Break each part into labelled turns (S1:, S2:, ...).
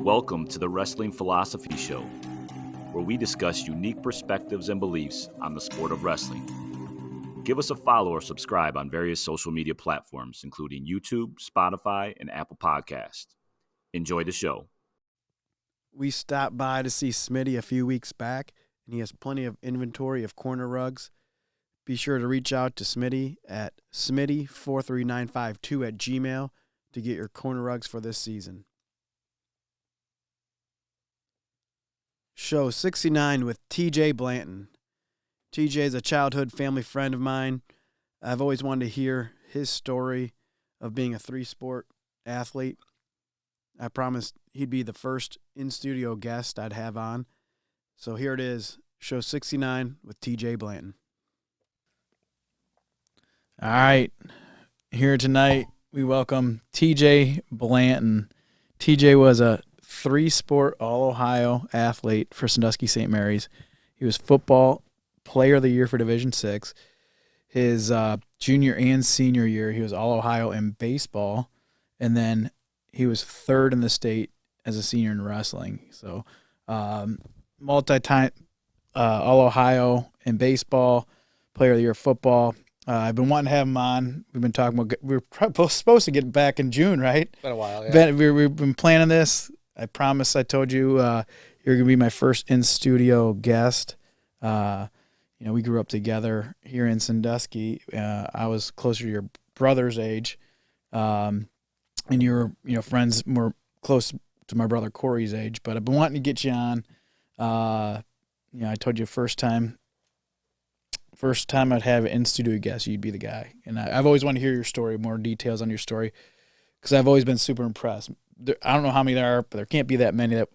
S1: Welcome to the Wrestling Philosophy Show, where we discuss unique perspectives and beliefs on the sport of wrestling. Give us a follow or subscribe on various social media platforms, including YouTube, Spotify, and Apple Podcasts. Enjoy the show.
S2: We stopped by to see Smitty a few weeks back, and he has plenty of inventory of corner rugs. Be sure to reach out to Smitty at smitty43952@gmail to get your corner rugs for this season. Show 69 with TJ Blanton. TJ is a childhood family friend of mine. I've always wanted to hear his story of being a three-sport athlete. I promised he'd be the first in-studio guest I'd have on. So here it is, show 69 with TJ Blanton.
S3: All right, here tonight we welcome TJ Blanton. TJ was a three-sport All-Ohio athlete for Sandusky St. Mary's. He was football player of the year for Division VI. His junior and senior year, he was All-Ohio in baseball, and then he was third in the state as a senior in wrestling. So multi-time All-Ohio in baseball, player of the year football. I've been wanting to have him on. We've been talking about. We were supposed to get back in June, right?
S4: Been a while, yeah.
S3: We've been planning this. I promise. I told you you're gonna be my first in studio guest. We grew up together here in Sandusky. I was closer to your brother's age, and you were friends more close to my brother Corey's age. But I've been wanting to get you on. I told you first time I'd have an in-studio guest, you'd be the guy. And I've always wanted to hear your story, more details on your story, because I've always been super impressed. I don't know how many there are, but there can't be that many that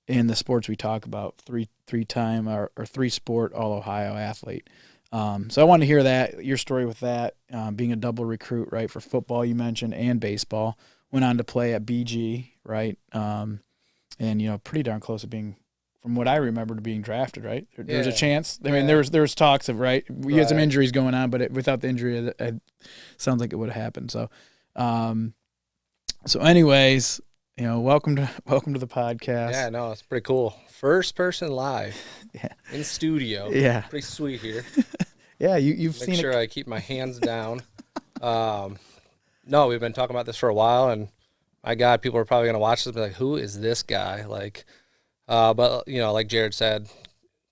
S3: in the sports we talk about, three-time or three-sport All-Ohio athlete. So I want to hear that, your story with that, being a double recruit, right, for football you mentioned and baseball. Went on to play at BG, right, and, pretty darn close to being, from what I remember, to being drafted, right? There was a chance. I mean, there was talks of, right, we had some injuries going on, but without the injury, it sounds like it would have happened. So, anyways, welcome to the podcast.
S4: Yeah, no, it's pretty cool. First person live, in studio.
S3: Yeah,
S4: pretty sweet here.
S3: Yeah, you've seen it.
S4: Make sure I keep my hands down. No, we've been talking about this for a while, and my God, people are probably going to watch this and be like, "Who is this guy?" Like. But, like Jared said,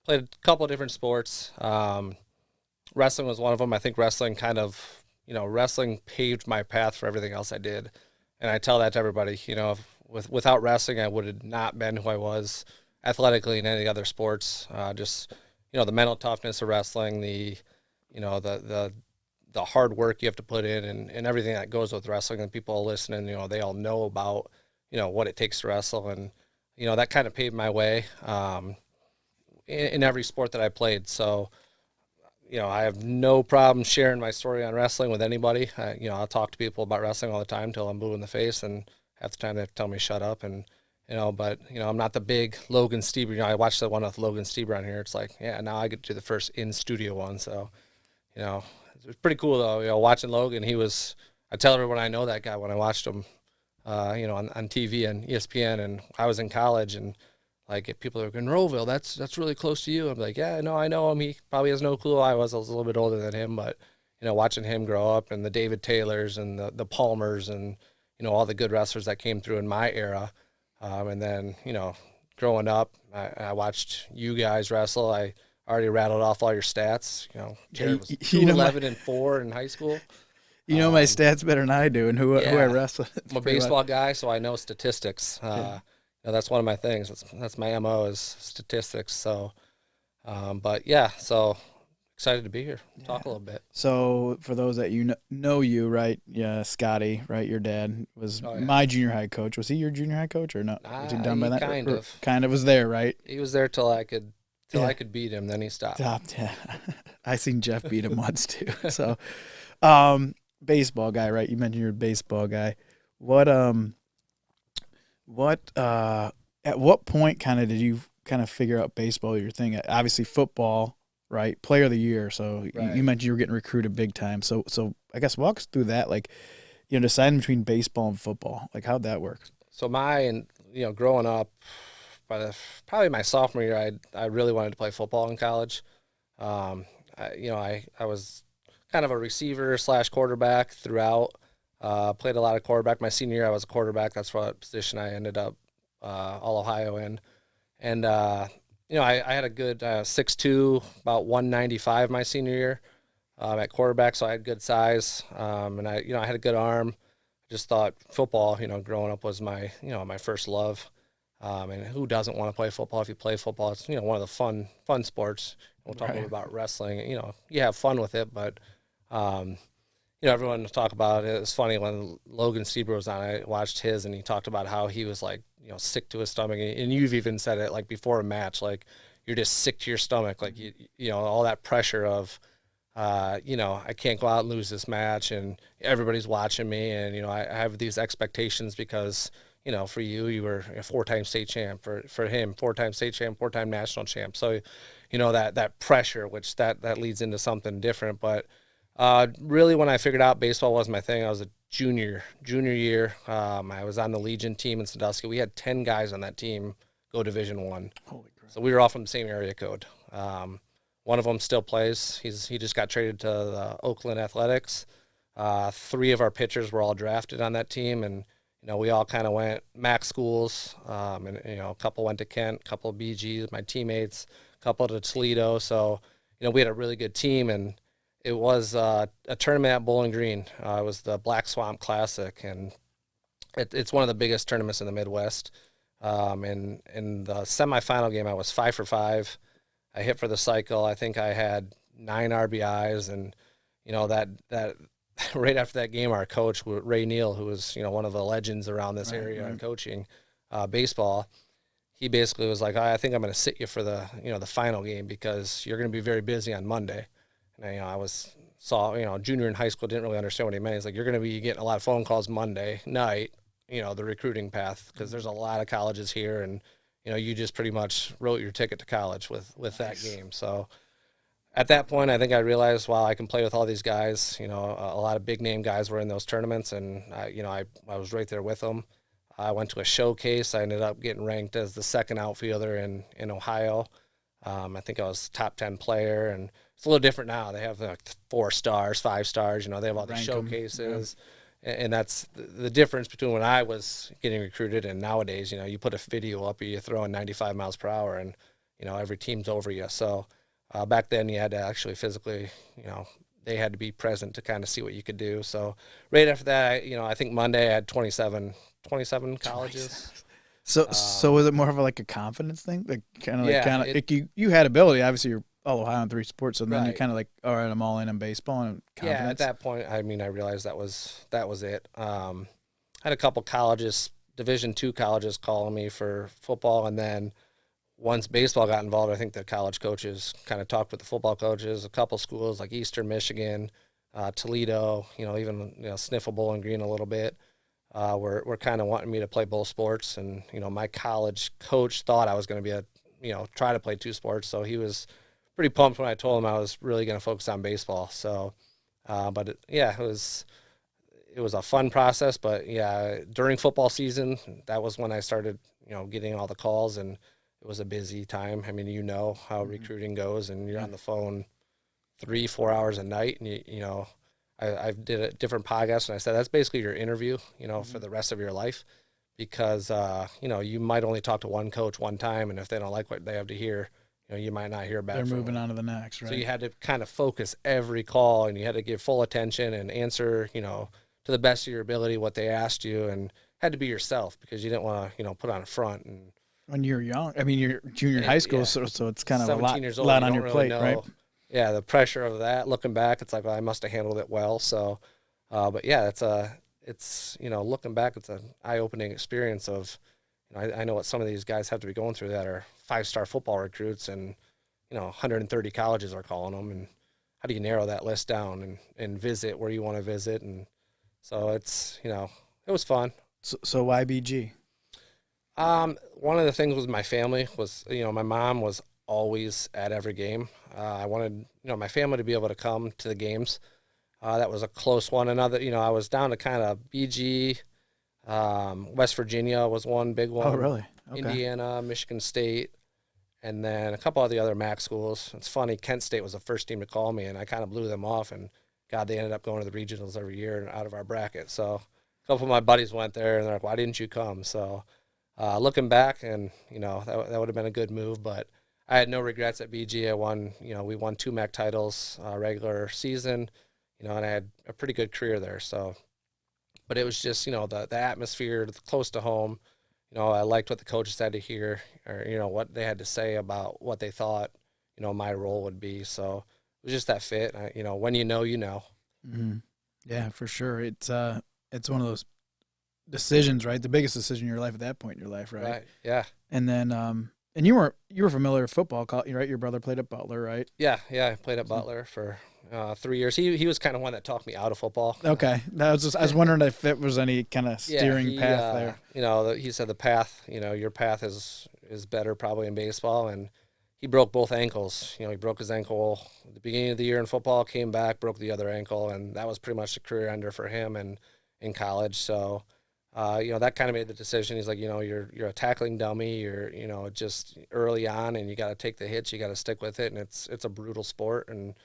S4: played a couple of different sports. Wrestling was one of them. I think wrestling wrestling paved my path for everything else I did. And I tell that to everybody, without wrestling, I would have not been who I was athletically in any other sports. The mental toughness of wrestling, the hard work you have to put in and everything that goes with wrestling. And people listening, they all know about, what it takes to wrestle. And, that kind of paved my way in every sport that I played. So, I have no problem sharing my story on wrestling with anybody. I'll talk to people about wrestling all the time until I'm blue in the face, and half the time they have to tell me shut up. And, but, I'm not the big Logan Stieber. I watched the one with Logan Stieber on here. It's like, yeah, now I get to do the first in-studio one. So, it was pretty cool, though. Watching Logan, I tell everyone I know that guy when I watched him. On TV and ESPN, and I was in college, and like if people are going, Roville, that's really close to you. I'm like, yeah, no, I know him. He probably has no clue I was a little bit older than him, but watching him grow up, and the David Taylors and the Palmers, and all the good wrestlers that came through in my era, and then growing up, I watched you guys wrestle. I already rattled off all your stats. Jared was 2'11" and 4 in high school.
S3: My stats better than I do, and who I wrestle.
S4: I'm a baseball guy, so I know statistics. That's one of my things. That's my MO is statistics. So, so excited to be here. Talk a little bit.
S3: So, for those that know you, right? Yeah, Scotty, right? Your dad was my junior high coach. Was he your junior high coach or not? Was he done by that? Kind of was there, right?
S4: He was there till I could beat him. Then he stopped.
S3: Yeah. I seen Jeff beat him once too. So, baseball guy, right? You mentioned you're a baseball guy. At what point did you figure out baseball your thing? Obviously football, right? Player of the year. So right. You mentioned you were getting recruited big time. So I guess walk us through that, deciding between baseball and football. Like how'd that work?
S4: So my growing up, probably my sophomore year, I really wanted to play football in college. I was kind of a receiver slash quarterback throughout. Played a lot of quarterback. My senior year, I was a quarterback. That's what position I ended up all Ohio in. And I had a good 6'2", about 195 my senior year at quarterback, so I had good size, and I had a good arm. Just thought football, growing up was my first love. And who doesn't want to play football? If you play football, it's one of the fun sports. We'll talk a little about wrestling. You have fun with it, but everyone talk about it. It's funny when Logan Seaber was on. I watched his, and he talked about how he was like sick to his stomach. And you've even said it like before a match, like you're just sick to your stomach, like all that pressure of. I can't go out and lose this match, and everybody's watching me, and I have these expectations because for you were a 4-time state champ, for him 4-time state champ, 4-time national champ. So that pressure, which that leads into something different. But really, when I figured out baseball was my thing, I was a junior year. I was on the Legion team in Sandusky. We had 10 guys on that team go Division I.
S3: Holy crap!
S4: So we were all from the same area code. One of them still plays. He just got traded to the Oakland Athletics. 3 of our pitchers were all drafted on that team, and we all kind of went MAC schools. And a couple went to Kent, a couple of BGs, my teammates, a couple to Toledo. So we had a really good team, and it was a tournament at Bowling Green. It was the Black Swamp Classic, and it's one of the biggest tournaments in the Midwest. And in the semifinal game, I was 5 for 5. I hit for the cycle. I think I had 9 RBIs, and that right after that game, our coach Ray Neal, who was one of the legends around this area in coaching baseball, he basically was like, I think I'm going to sit you for the the final game because you're going to be very busy on Monday. And I junior in high school, didn't really understand what he meant. He's like, you're going to be getting a lot of phone calls Monday night, the recruiting path, because there's a lot of colleges here, and you just pretty much wrote your ticket to college with that game. So at that point, I think I realized, wow, I can play with all these guys. A lot of big name guys were in those tournaments, and I was right there with them. I went to a showcase. I ended up getting ranked as the 2nd outfielder in Ohio. I think I was top 10 player, and it's a little different now. They have like 4 stars, 5 stars. They have all the showcases. Yeah. And that's the difference between when I was getting recruited and nowadays. You put a video up, you're throwing 95 miles per hour, and every team's over you. So back then you had to actually physically, they had to be present to kind of see what you could do. So right after that, I think Monday I had 27 colleges.
S3: So was it more of like a confidence thing, like you had ability, obviously you're all Ohio in 3 sports, so then you kind of like, all right, I'm all in on baseball and confidence.
S4: Yeah, at that point, I realized that was it. I had a couple colleges, Division II colleges, calling me for football, and then once baseball got involved, I think the college coaches kind of talked with the football coaches. A couple schools like Eastern Michigan, Toledo, even Sniffle Bowling Green a little bit. Were kind of wanting me to play both sports, and my college coach thought I was going to be try to play 2 sports, so he was pretty pumped when I told him I was really going to focus on baseball. So, it was a fun process, but during football season, that was when I started getting all the calls, and it was a busy time. I mean, how recruiting goes, and you're on the phone 3-4 hours a night, and I did a different podcast, and I said that's basically your interview, for the rest of your life, because you might only talk to one coach one time, and if they don't like what they have to hear, you might not hear back.
S3: They're moving on to the next, right?
S4: So you had to kind of focus every call, and you had to give full attention and answer, to the best of your ability what they asked you, and had to be yourself because you didn't want to, put on a front. And
S3: when you're young, you're junior high school, so it's kind of a lot on your plate, right?
S4: Yeah, the pressure of that. Looking back, it's like, well, I must have handled it well. So, but yeah, it's looking back, it's an eye-opening experience of, I know what some of these guys have to be going through that are 5-star football recruits, and 130 colleges are calling them, and how do you narrow that list down and visit where you want to visit? And so it's it was fun.
S3: So why BG?
S4: One of the things was my family was my mom was always at every game. I wanted my family to be able to come to the games. That was a close one. Another I was down to kind of BG. West Virginia was one big one.
S3: Oh, really? Okay.
S4: Indiana, Michigan State, and then a couple of the other MAC schools. It's funny, Kent State was the first team to call me, and I kind of blew them off. And God, they ended up going to the regionals every year and out of our bracket. So a couple of my buddies went there, and they're like, "Why didn't you come?" So looking back, and that would have been a good move, but I had no regrets at BG. I won, we won 2 MAC titles regular season, and I had a pretty good career there. So, but it was just the atmosphere, close to home. I liked what the coaches had to hear, or what they had to say about what they thought my role would be. So it was just that fit. When you know, you know.
S3: Mm-hmm. Yeah, for sure. It's one of those decisions, right? The biggest decision in your life at that point in your life, right?
S4: Right. Yeah.
S3: And then, and you were familiar with football, right? Your brother played at Butler, right?
S4: Yeah. I played at Butler for 3 years. He was kind of one that talked me out of football.
S3: Okay, I was wondering if it was any kind of steering path there.
S4: He said the path, your path is better probably in baseball, and he broke both ankles. He broke his ankle at the beginning of the year in football, came back, broke the other ankle, and that was pretty much the career ender for him and in college. So, that kind of made the decision. He's like, you're a tackling dummy. You're, just early on, and you got to take the hits. You got to stick with it, and it's a brutal sport. And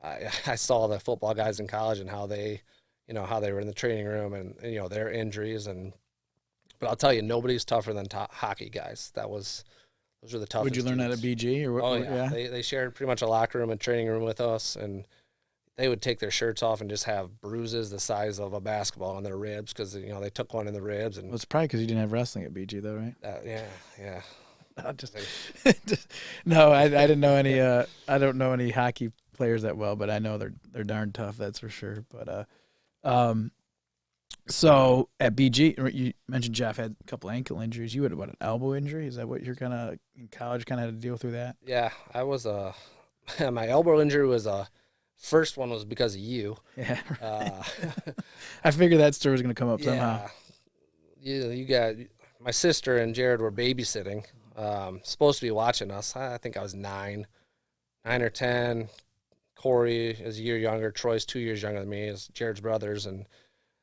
S4: I saw the football guys in college and how they were in the training room and their injuries. But I'll tell you, nobody's tougher than hockey guys. Those were the toughest.
S3: Would you learn that at BG or what?
S4: Oh yeah. They shared pretty much a locker room and training room with us, and they would take their shirts off and just have bruises the size of a basketball on their ribs because they took one in the ribs. And
S3: well, it's probably because you didn't have wrestling at BG though, right?
S4: Yeah.
S3: No, I didn't know any. I don't know any hockey players that well, but I know they're darn tough. That's for sure. But so at BG, you mentioned Jeff had a couple ankle injuries. You had an elbow injury? Is that what you're kind of in college kind of had to deal through that?
S4: Yeah, I was my elbow injury was first one was because of you.
S3: Yeah. I figured that story was going to come up somehow.
S4: You got my sister and Jared were babysitting. Supposed to be watching us. I think I was 9 or 10. Corey is a year younger. Troy's 2 years younger than me. Is Jared's brothers, and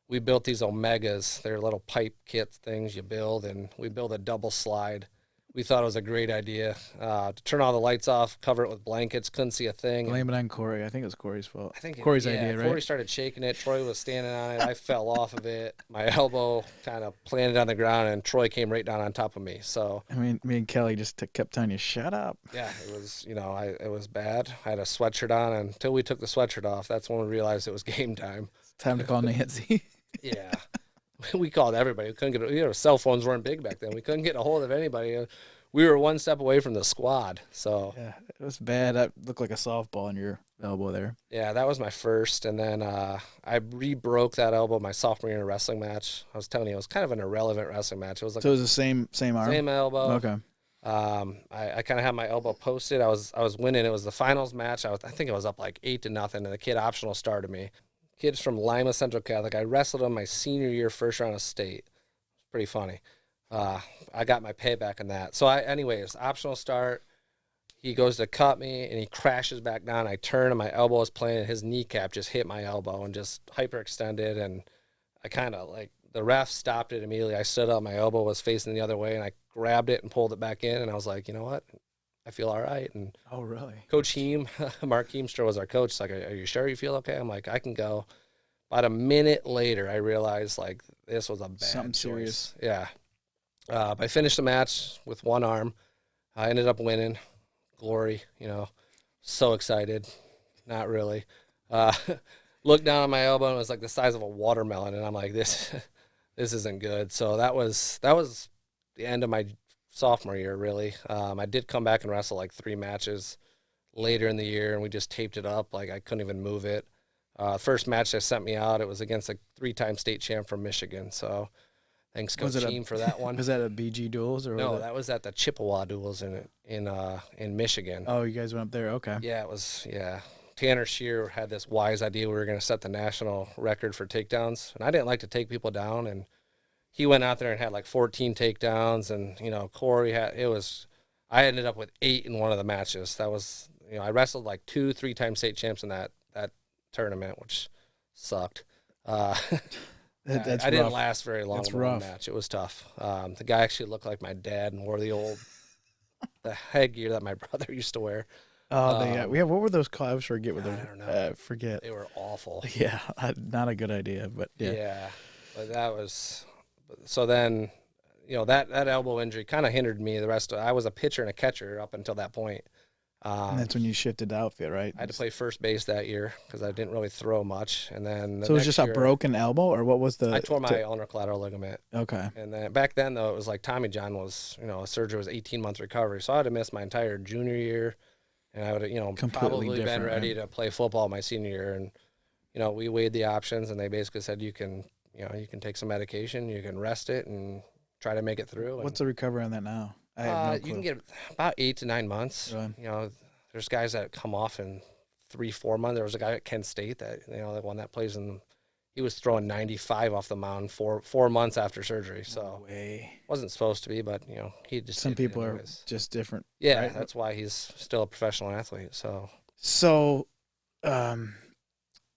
S4: we built these Omegas. They're little pipe kit things you build, and we built a double slide. We thought it was a great idea to turn all the lights off, cover it with blankets. Couldn't see a thing.
S3: Blame it on Corey. I think it was Corey's fault.
S4: I think
S3: Corey's idea, right?
S4: Corey started shaking it. Troy was standing on it. I fell off of it. My elbow kind of planted on the ground, and Troy came right down on top of me. So
S3: I mean, me and Kelly just kept telling you, "Shut up."
S4: Yeah, it was. It was bad. I had a sweatshirt on until we took the sweatshirt off. That's when we realized it was game time.
S3: Time to call Nancy.
S4: Yeah. We called everybody. We couldn't get cell phones weren't big back then. We couldn't get a hold of anybody. We were one step away from the squad. So
S3: yeah, it was bad. That looked like a softball in your elbow there.
S4: Yeah, that was my first. And then I re-broke that elbow my sophomore year in a wrestling match. I was telling you, it was kind of an irrelevant wrestling match. It was like
S3: so it was the same arm?
S4: Same elbow.
S3: Okay.
S4: I kind of had my elbow posted. I was winning. It was the finals match. I think I was up like 8-0, and the kid optional started me. Kid's from Lima Central Catholic. I wrestled him my senior year, first round of state. Pretty funny. I got my payback on that. So anyways, optional start. He goes to cut me, and he crashes back down. I turn, and my elbow is playing, and his kneecap just hit my elbow and just hyperextended. And I kind of the ref stopped it immediately. I stood up. My elbow was facing the other way, and I grabbed it and pulled it back in. And I was like, you know what? I feel all right. And
S3: oh, really?
S4: Coach Heem, Mark Heemstra was our coach. He's like, are you sure you feel okay? I'm like, I can go. About a minute later, I realized this was a bad
S3: something
S4: choice.
S3: Serious.
S4: Yeah. I finished the match with one arm. I ended up winning. Glory, so excited. Not really. Looked down on my elbow, and it was like the size of a watermelon, and I'm like, this isn't good. So that was the end of my sophomore year, really. I did come back and wrestle 3 matches later in the year, and we just taped it up. I couldn't even move it. First match that sent me out, it was against a 3-time state champ from Michigan. So thanks, Coach Team, for that one.
S3: Was that a BG Duels? Or
S4: no, that was at the Chippewa Duels in Michigan.
S3: Oh, you guys went up there? Okay.
S4: Yeah, it was, yeah. Tanner Shear had this wise idea we were going to set the national record for takedowns. And I didn't like to take people down, and he went out there and had 14 takedowns, and Corey I ended up with 8 in one of the matches. That was, I wrestled 2 3-time state champs in that tournament, which sucked.
S3: That's
S4: I didn't
S3: rough.
S4: last very long
S3: That's
S4: in the
S3: rough.
S4: match. It was tough. The guy actually looked like my dad and wore the headgear that my brother used to wear.
S3: Oh, we have. What were those called? I forget what
S4: God,
S3: they're.
S4: I don't know.
S3: Forget.
S4: They were awful.
S3: Yeah, not a good idea, but yeah.
S4: Yeah, but that was so. Then, that elbow injury kind of hindered me. I was a pitcher and a catcher up until that point.
S3: And that's when you shifted to outfield, right?
S4: I had to play first base that year because I didn't really throw much. And then
S3: So it was just a broken elbow, or what was the?
S4: I tore my ulnar collateral ligament.
S3: Okay.
S4: And then back then, though, it was like Tommy John was, a surgery was 18-month recovery. So I had to miss my entire junior year. And I would have,
S3: Completely
S4: probably been ready
S3: right?
S4: to play football my senior year. And, we weighed the options and they basically said you can take some medication, you can rest it and try to make it through.
S3: What's the recovery on that now? I have no clue.
S4: You can get about 8 to 9 months.
S3: Really?
S4: There's guys that come off in 3-4 months. There was a guy at Kent State that, the one that plays he was throwing 95 off the mound 4 months after surgery. So
S3: No way.
S4: Wasn't supposed to be, but he just
S3: some people are just different.
S4: Yeah,
S3: right?
S4: that's why he's still a professional athlete.
S3: So,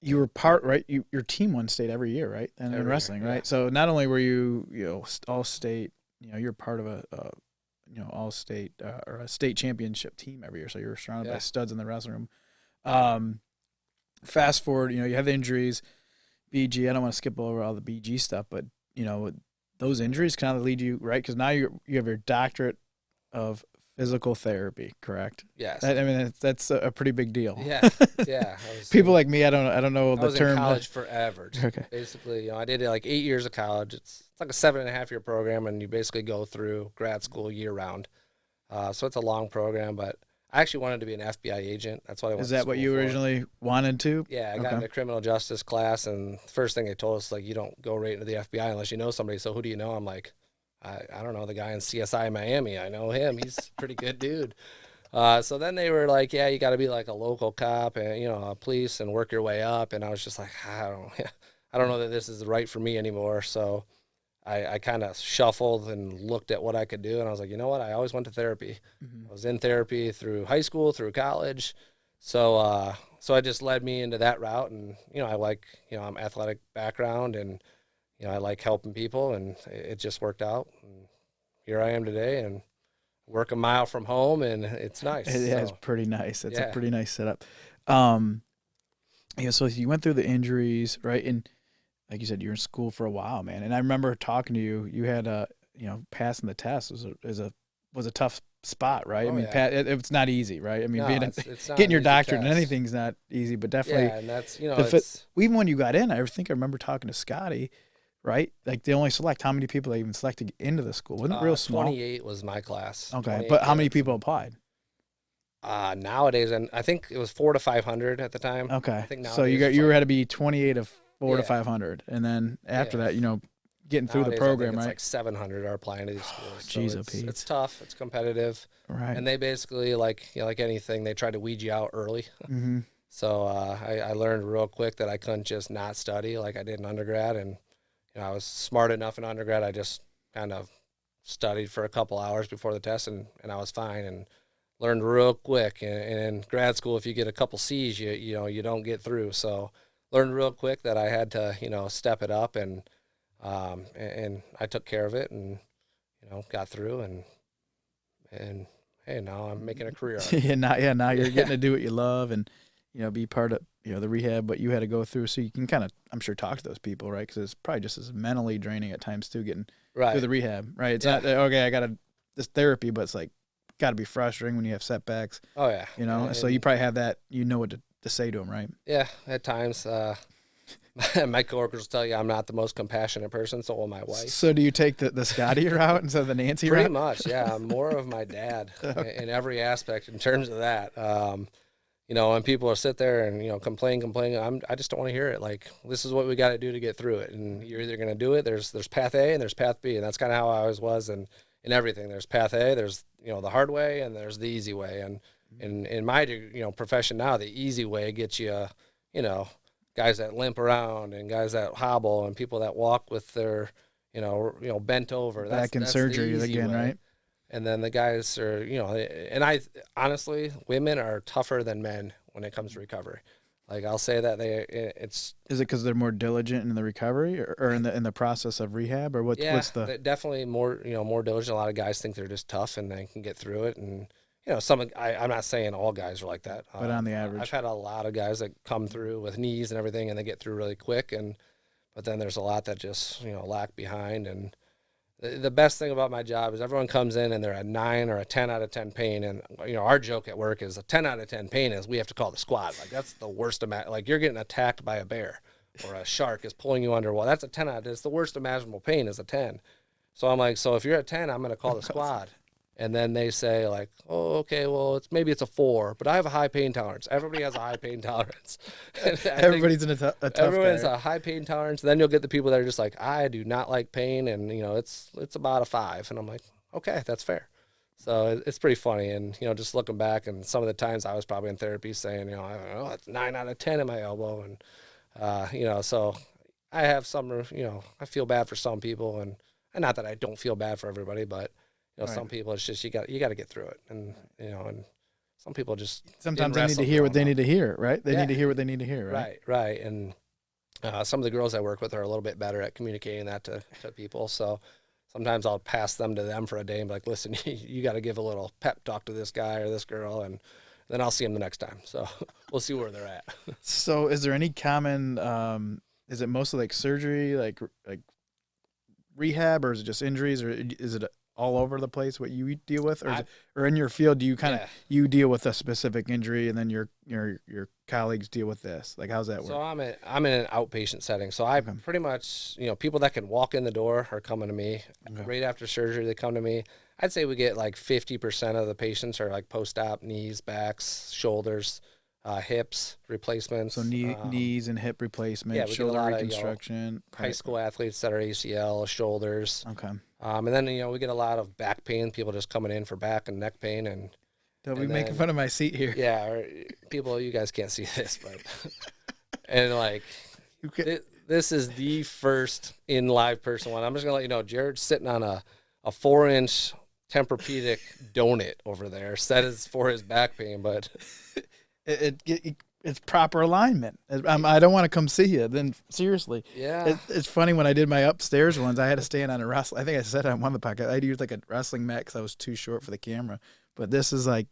S3: you were part right. Your team won state every year, right? And in wrestling,
S4: year,
S3: right?
S4: yeah.
S3: So not only were you all state, you're part of a all state or a state championship team every year. So you're surrounded by studs in the wrestling room. Fast forward, you have the injuries. BG, I don't want to skip over all the BG stuff, but those injuries kind of lead you right because now you have your doctorate of physical therapy, correct?
S4: Yes.
S3: That's a pretty big deal.
S4: Yeah, yeah.
S3: People like me, I don't know the term.
S4: I was in college forever.
S3: Okay.
S4: Basically, I did like 8 years of college. It's like a 7.5-year program, and you basically go through grad school year round. So it's a long program, but I actually wanted to be an FBI agent. That's what I wanted.
S3: Is that what you originally wanted to?
S4: Yeah, I got into criminal justice class, and the first thing they told us, like, you don't go right into the FBI unless you know somebody. So who do you know? I'm like, I don't know, the guy in CSI Miami. I know him. He's a pretty good dude. So then they were like, yeah, you got to be like a local cop and, a police and work your way up. And I was just like, I don't know that this is right for me anymore. So I kind of shuffled and looked at what I could do. And I was like, you know what? I always went to therapy. Mm-hmm. I was in therapy through high school, through college. So it just led me into that route. And, I like, I'm athletic background and, I like helping people, and it just worked out. And here I am today, and work a mile from home, and it's nice.
S3: Yeah, it's pretty nice. It's a pretty nice setup. So you went through the injuries, right? And like you said, you were in school for a while, man. And I remember talking to you. You had passing the test was a tough spot, right?
S4: Oh,
S3: it's not easy, right? I mean,
S4: it's not
S3: getting your doctorate
S4: test.
S3: and anything's not easy, but definitely.
S4: Yeah, and that's
S3: even when you got in, I think I remember talking to Scotty. Right? Like they only select how many people they even select to get into the school. Wasn't it real small?
S4: 28 was my class.
S3: Okay. But how many people applied?
S4: Nowadays, and I think it was 400 to 500 at the time.
S3: Okay.
S4: I think
S3: so you had to be 28 of 400 to 500. And then after that, getting through the program,
S4: it's
S3: right?
S4: like 700 are applying to these schools.
S3: Jeez,
S4: it's tough. It's competitive.
S3: Right.
S4: And they basically, like anything, they try to weed you out early.
S3: Mm-hmm.
S4: So I learned real quick that I couldn't just not study like I did in undergrad. And I was smart enough in undergrad. I just kind of studied for a couple hours before the test, and I was fine and learned real quick. And in grad school, if you get a couple C's, you don't get through. So learned real quick that I had to, step it up, and I took care of it and, got through and hey, now I'm making a career out of it.
S3: Now you're getting to do what you love and, be part of, the rehab, but you had to go through. So you can kind of, I'm sure, talk to those people, right? Because it's probably just as mentally draining at times too, getting through the rehab, right? It's not, okay, I got this therapy, but it's like, got to be frustrating when you have setbacks.
S4: Oh, yeah.
S3: So you probably have that, what to say to them, right?
S4: Yeah, at times. My coworkers tell you I'm not the most compassionate person, so will my wife.
S3: So do you take the Scotty route instead of the Nancy route?
S4: Pretty much, yeah. I'm more of my dad in every aspect in terms of that. When people sit there and, complain, I just don't want to hear it. Like, this is what we got to do to get through it. And you're either going to do it. There's path A and there's path B. And that's kind of how I always was in everything. There's path A, there's, the hard way, and there's the easy way. And in my, profession now, the easy way gets you, guys that limp around and guys that hobble and people that walk with their, bent over.
S3: Back in surgery again, right?
S4: And then the guys are, and I honestly, women are tougher than men when it comes to recovery. Like I'll say that it's
S3: Is it because they're more diligent in the recovery or in the process of rehab, or what's the?
S4: definitely more more diligent. A lot of guys think they're just tough and they can get through it, and I'm not saying all guys are like that,
S3: But on the average,
S4: I've had a lot of guys that come through with knees and everything, and they get through really quick, but then there's a lot that just lag behind. And the best thing about my job is everyone comes in and they're a 9 or a 10 out of 10 pain. And, our joke at work is a 10 out of 10 pain is we have to call the squad. Like, that's the worst. Like, you're getting attacked by a bear or a shark is pulling you under. Well, that's a 10 out of 10. It's the worst imaginable pain is a 10. So I'm like, so if you're a 10, I'm going to call the squad. And then they say, like, oh, okay, well, maybe it's a 4, but I have a high pain tolerance. Everybody has a high pain tolerance.
S3: everybody's in a tough
S4: everyone's
S3: guy.
S4: a high pain tolerance. Then you'll get the people that are just like, I do not like pain, and it's about a 5. And I'm like, okay, that's fair. So it's pretty funny. And just looking back, and some of the times I was probably in therapy saying, I don't know, it's 9 out of 10 in my elbow, and so I have some, I feel bad for some people, and not that I don't feel bad for everybody, but some people it's just you got to get through it, and and some people just
S3: sometimes they need to hear what they need to hear, right? They need to hear what they need to hear,
S4: right? Right. And some of the girls I work with are a little bit better at communicating that to people. So sometimes I'll pass them to them for a day and be like, listen, you got to give a little pep talk to this guy or this girl, and then I'll see them the next time. So we'll see where they're at.
S3: So is there any common? Is it mostly like surgery, like rehab, or is it just injuries, or is it all over the place what you deal with, or in your field do you you deal with a specific injury and then your colleagues deal with this? Like, how's that work?
S4: So I'm in an outpatient setting, so I pretty much people that can walk in the door are coming to me. Right after surgery they come to me. I'd say we get like 50% of the patients are like post-op knees, backs, shoulders, hips replacements.
S3: So knees and hip replacement, shoulder reconstruction.
S4: High school athletes that are ACL, shoulders.
S3: Okay.
S4: And then we get a lot of back pain. People just coming in for back and neck pain, and
S3: don't be making fun of my seat here.
S4: Yeah, or people, you guys can't see this, but and like this is the first in live person one. I'm just gonna let you know, Jared's sitting on a 4-inch Tempur-Pedic donut over there. That is for his back pain, but
S3: it's proper alignment. I don't want to come see you. Then seriously,
S4: yeah,
S3: it's funny when I did my upstairs ones. I had to stand on a wrestling. I think I said on one of the podcasts I used like a wrestling mat because I was too short for the camera. But this is like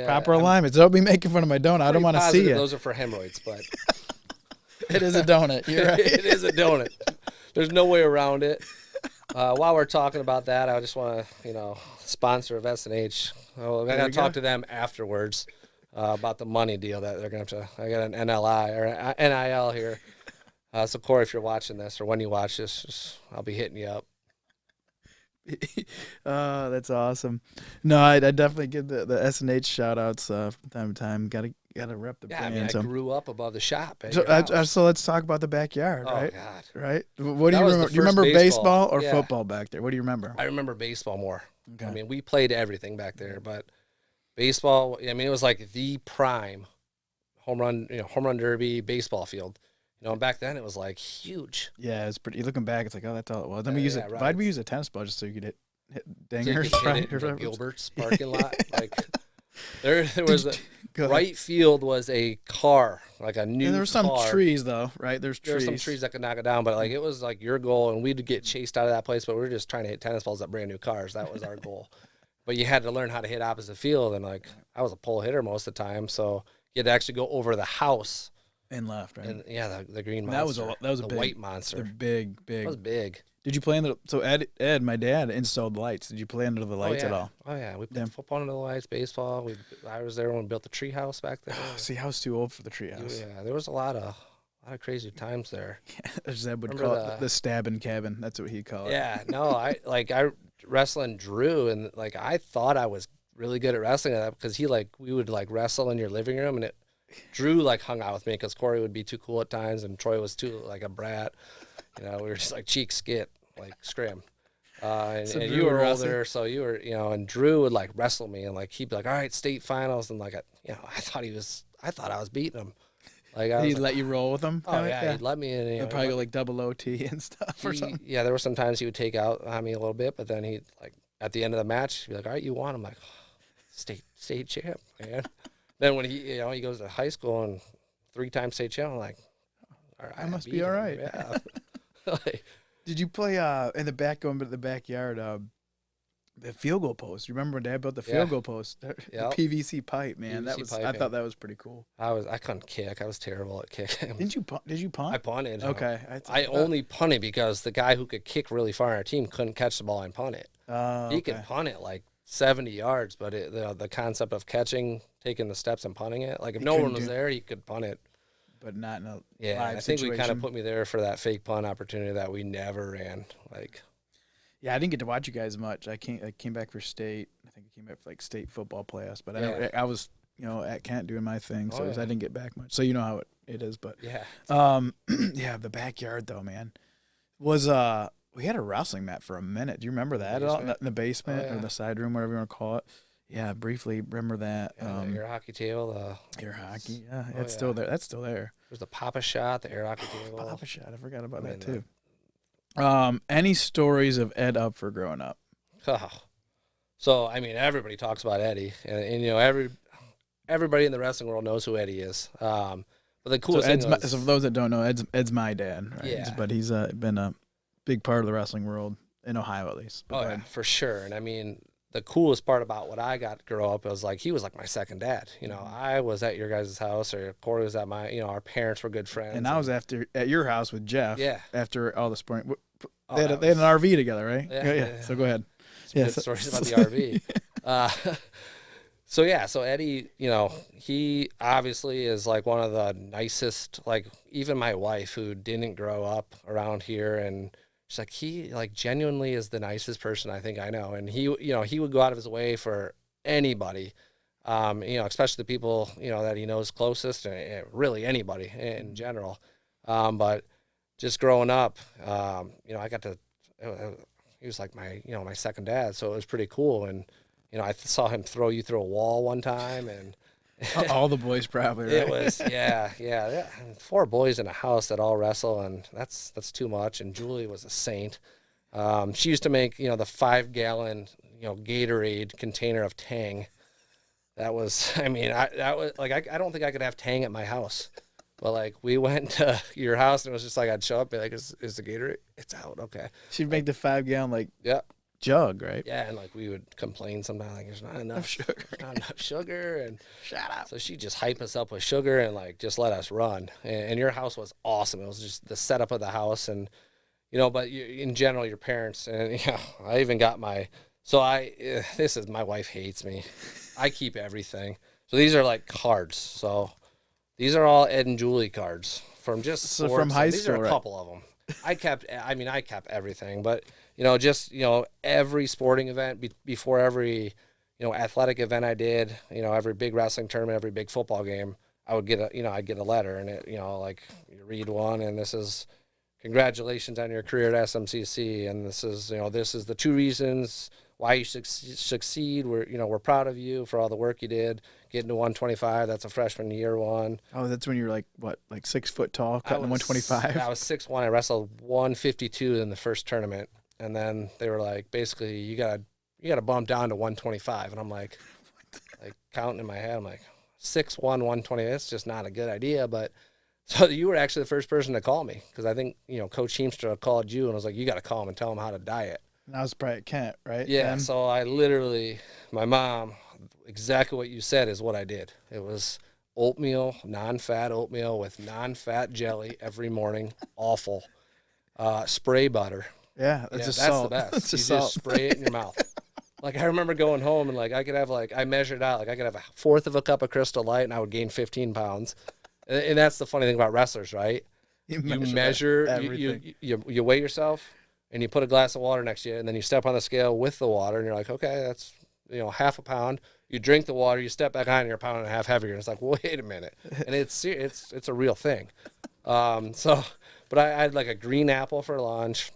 S3: proper alignment. So don't be making fun of my donut. I don't want to see it.
S4: Those are for hemorrhoids, but
S3: it is a donut. You're right.
S4: It is a donut. There's no way around it. While we're talking about that, I just want to sponsor of S&H. I got to talk to them afterwards. About the money deal that they're going to have to. I got an NLI or NIL here. So, Corey, if you're watching this or when you watch this, I'll be hitting you up.
S3: That's awesome. No, I definitely give the S&H shout-outs from time to time. Got to rep the brand.
S4: I mean, I grew up above the shop.
S3: So let's talk about the backyard, right?
S4: Oh, God.
S3: Right? What do you remember? Do you remember baseball or football back there? What do you remember?
S4: I remember baseball more.
S3: Okay.
S4: I mean, we played everything back there, but baseball, I mean, it was like the prime home run derby baseball field. And back then it was like huge.
S3: Yeah, it's pretty. Looking back, it's like, oh, that's all it was. Then we use it. Why'd we use a tennis ball just so you could hit dingers?
S4: So hit it in Gilbert's parking lot. Like there was right field was a car, like a new.
S3: And there were some trees though, right? There
S4: were some trees that could knock it down, but like it was like your goal, and we'd get chased out of that place. But we were just trying to hit tennis balls at brand new cars. That was our goal. But you had to learn how to hit opposite field, and like I was a pole hitter most of the time, so you had to actually go over the house
S3: and left, right?
S4: And yeah, the green monster.
S3: That was a
S4: the
S3: big
S4: white monster.
S3: The big.
S4: That was big.
S3: Did you play under? So Ed, my dad installed the lights. Did you play under the lights at all?
S4: Oh yeah, we played football under the lights, baseball. I was there when we built the tree house back there.
S3: See, I was too old for the tree house.
S4: Yeah, there was a lot of crazy times there.
S3: As Ed would call it, the stabbing cabin. That's what he'd call it.
S4: Yeah, no, I wrestling Drew, and like I thought I was really good at wrestling at that because we would like wrestle in your living room, and Drew like hung out with me because Corey would be too cool at times and Troy was too like a brat. We were just like cheek skit, like scrim. And you were older, so you were, and Drew would like wrestle me, and like he'd be like, "All right, state finals," and like I thought I was beating him. Like
S3: he'd let you roll with him.
S4: Oh yeah, he'd let me in.
S3: He'd probably go like double OT and stuff or something.
S4: Yeah, there were some times he would take out on me a little bit, but then he'd like at the end of the match, he'd be like, "All right, you won." I'm like, "State champ, man." Then when he goes to high school and 3-time state champion. I'm like, all right,
S3: I must
S4: beat
S3: be all
S4: him.
S3: right.
S4: Yeah. Like,
S3: Did you play in the back, going to the backyard, the field goal post? You remember when Dad built the field goal post? The
S4: Yep.
S3: PVC pipe, man. That
S4: PVC
S3: was I
S4: piping.
S3: thought that was pretty cool.
S4: I couldn't kick. I was terrible at kicking.
S3: Did you punt?
S4: I punted.
S3: Okay.
S4: I only punted because the guy who could kick really far on our team couldn't catch the ball and punt it. He could punt it like 70 yards, but the concept of catching, taking the steps and punting it, like if no one was there, he could punt it.
S3: But not in a
S4: Yeah,
S3: live
S4: I think
S3: situation.
S4: we kind of put me there for that fake punt opportunity that we never ran. Like,
S3: yeah, I didn't get to watch you guys much. I came back for state. I think I came back for like state football playoffs. But I was at Kent doing my thing, so I didn't get back much. So you know how it is. But
S4: yeah,
S3: yeah, the backyard though, man, was we had a wrestling mat for a minute. Do you remember that at all? In the basement or the side room, whatever you want to call it? Yeah, briefly remember that.
S4: the air hockey table,
S3: air hockey. Yeah, it's still there. That's still there.
S4: There's the Papa Shot, the air hockey table.
S3: Papa Shot. I forgot about that too. Any stories of Ed Upfer growing up?
S4: So I mean, everybody talks about Eddie, and everybody in the wrestling world knows who Eddie is. But the coolest thing was,
S3: so for those that don't know, Ed's my dad, right?
S4: Yeah.
S3: But he's been a big part of the wrestling world in Ohio, at least. But
S4: yeah, for sure. And I mean, the coolest part about what I got to grow up was like he was like my second dad. I was at your guys' house, or Corey was at my. Our parents were good friends.
S3: And I was at your house with Jeff.
S4: Yeah.
S3: After all the sporting, they had an RV together, right?
S4: Yeah.
S3: So go ahead.
S4: Good stories about the RV. So Eddie, he obviously is like one of the nicest. Like even my wife, who didn't grow up around here, and she's like, he like genuinely is the nicest person I think I know. And he would go out of his way for anybody, especially the people, that he knows closest, and really anybody in general. But just growing up, I got to, he was like my second dad. So it was pretty cool. And, I saw him throw you through a wall one time, and
S3: all the boys probably, right?
S4: It was, yeah. 4 boys in a house that all wrestle, and that's too much. And Julie was a saint. She used to make, the 5-gallon, Gatorade container of Tang. That was, I don't think I could have Tang at my house. But like we went to your house, and it was just like I'd show up, and be like, "Is the Gatorade? It's out, okay."
S3: She'd make the 5-gallon
S4: yeah.
S3: jug, right?
S4: Yeah, and like we would complain sometimes, like there's not enough sugar. There's not enough sugar, and
S3: shut up.
S4: So she just hyped us up with sugar and like just let us run. And your house was awesome. It was just the setup of the house, and but in general, your parents, and I even got my. So my wife hates me. I keep everything. So these are like cards. So these are all Ed and Julie cards from just sports.
S3: From high school.
S4: These are a couple of them. I kept everything, but every sporting event before every athletic event I did, every big wrestling tournament, every big football game, I would get I'd get a letter, and it like you read one, and this is congratulations on your career at SMCC, and this is the 2 reasons why you succeed. We're proud of you for all the work you did. Getting to 125, that's a freshman year one.
S3: Oh, that's when you're like 6 foot tall, cutting 125.
S4: I was 6'1". I wrestled 152 in the first tournament, and then they were like, basically, you gotta bump down to 125, and I'm like counting in my head, I'm like 6'1", 120. That's just not a good idea. But so you were actually the first person to call me, because I think Coach Heemstra called you and was like, you got to call him and tell him how to diet.
S3: And I was probably at Kent, right?
S4: Yeah. So I literally, my mom, exactly what you said is what I did. It was oatmeal, non-fat oatmeal with non-fat jelly every morning. Awful. Spray butter.
S3: Yeah,
S4: that's
S3: salt.
S4: The best.
S3: It's
S4: you just spray it in your mouth. Like I remember going home and like I could have I measured out, like I could have 1/4 of a cup of Crystal Light and I would gain 15 pounds. And that's the funny thing about wrestlers, right? You measure everything. You weigh yourself, and you put a glass of water next to you, and then you step on the scale with the water, and you're like, okay, that's 1/2 pound. You drink the water, you step back on, and you're 1.5 pounds heavier. And it's like, wait a minute, and it's a real thing. But I had like a green apple for lunch,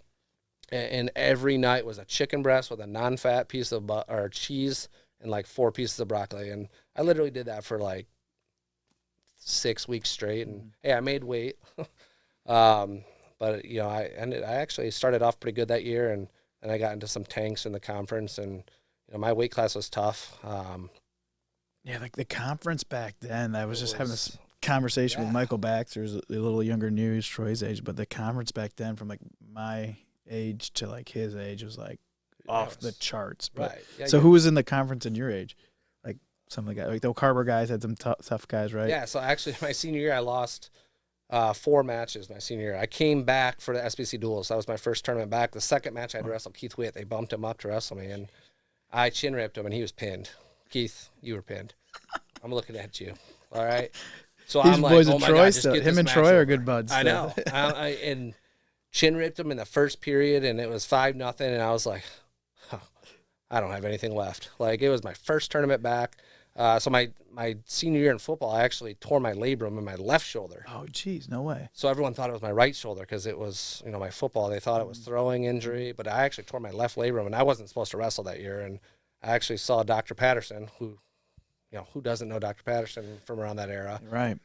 S4: and every night was a chicken breast with a non-fat piece of or cheese and like 4 pieces of broccoli, and I literally did that for like 6 weeks straight, and hey, I made weight. But I actually started off pretty good that year, and then I got into some tanks in the conference, and my weight class was tough.
S3: Yeah, like the conference back then, I was just having this conversation with
S4: Yeah.
S3: Michael Baxter, who's a little younger than you, he's Troy's age, but the conference back then from like my age to like his age was like off the charts. But
S4: Right. Yeah,
S3: so who was in the conference in your age? Like some of the guys, like the Carver guys had some tough guys, right?
S4: Yeah, so actually my senior year I lost 4 matches my senior year. I came back for the SBC duels. That was my first tournament back. The second match I had to wrestle Keith Witt. They bumped him up to wrestle me, and I chin ripped him, and he was pinned. Keith, you were pinned. I'm looking at you. All right. So
S3: These
S4: I'm
S3: boys
S4: like,
S3: in
S4: oh my
S3: Troy
S4: God, just
S3: still.
S4: get
S3: Him
S4: this
S3: and
S4: match
S3: Troy
S4: over.
S3: are good buds.
S4: I
S3: still.
S4: know. And chin ripped him in the first period, and it was 5-0, and I was like, huh, I don't have anything left. Like, it was my first tournament back. So my senior year in football, I actually tore my labrum in my left shoulder.
S3: Oh, geez, no way.
S4: So everyone thought it was my right shoulder because it was, my football. They thought it was throwing injury, but I actually tore my left labrum, and I wasn't supposed to wrestle that year. And I actually saw Dr. Patterson, who doesn't know Dr. Patterson from around that era.
S3: Right.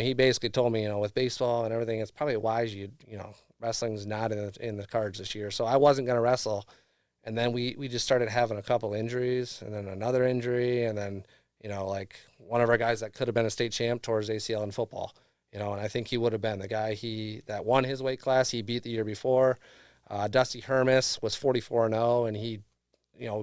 S4: He basically told me, with baseball and everything, it's probably wise wrestling's not in the cards this year. So I wasn't going to wrestle. And then we just started having a couple injuries, and then another injury, and then, like one of our guys that could have been a state champ tore his ACL in football, and I think he would have been the guy that won his weight class. He beat the year before. Dusty Hermes was 44-0, and he,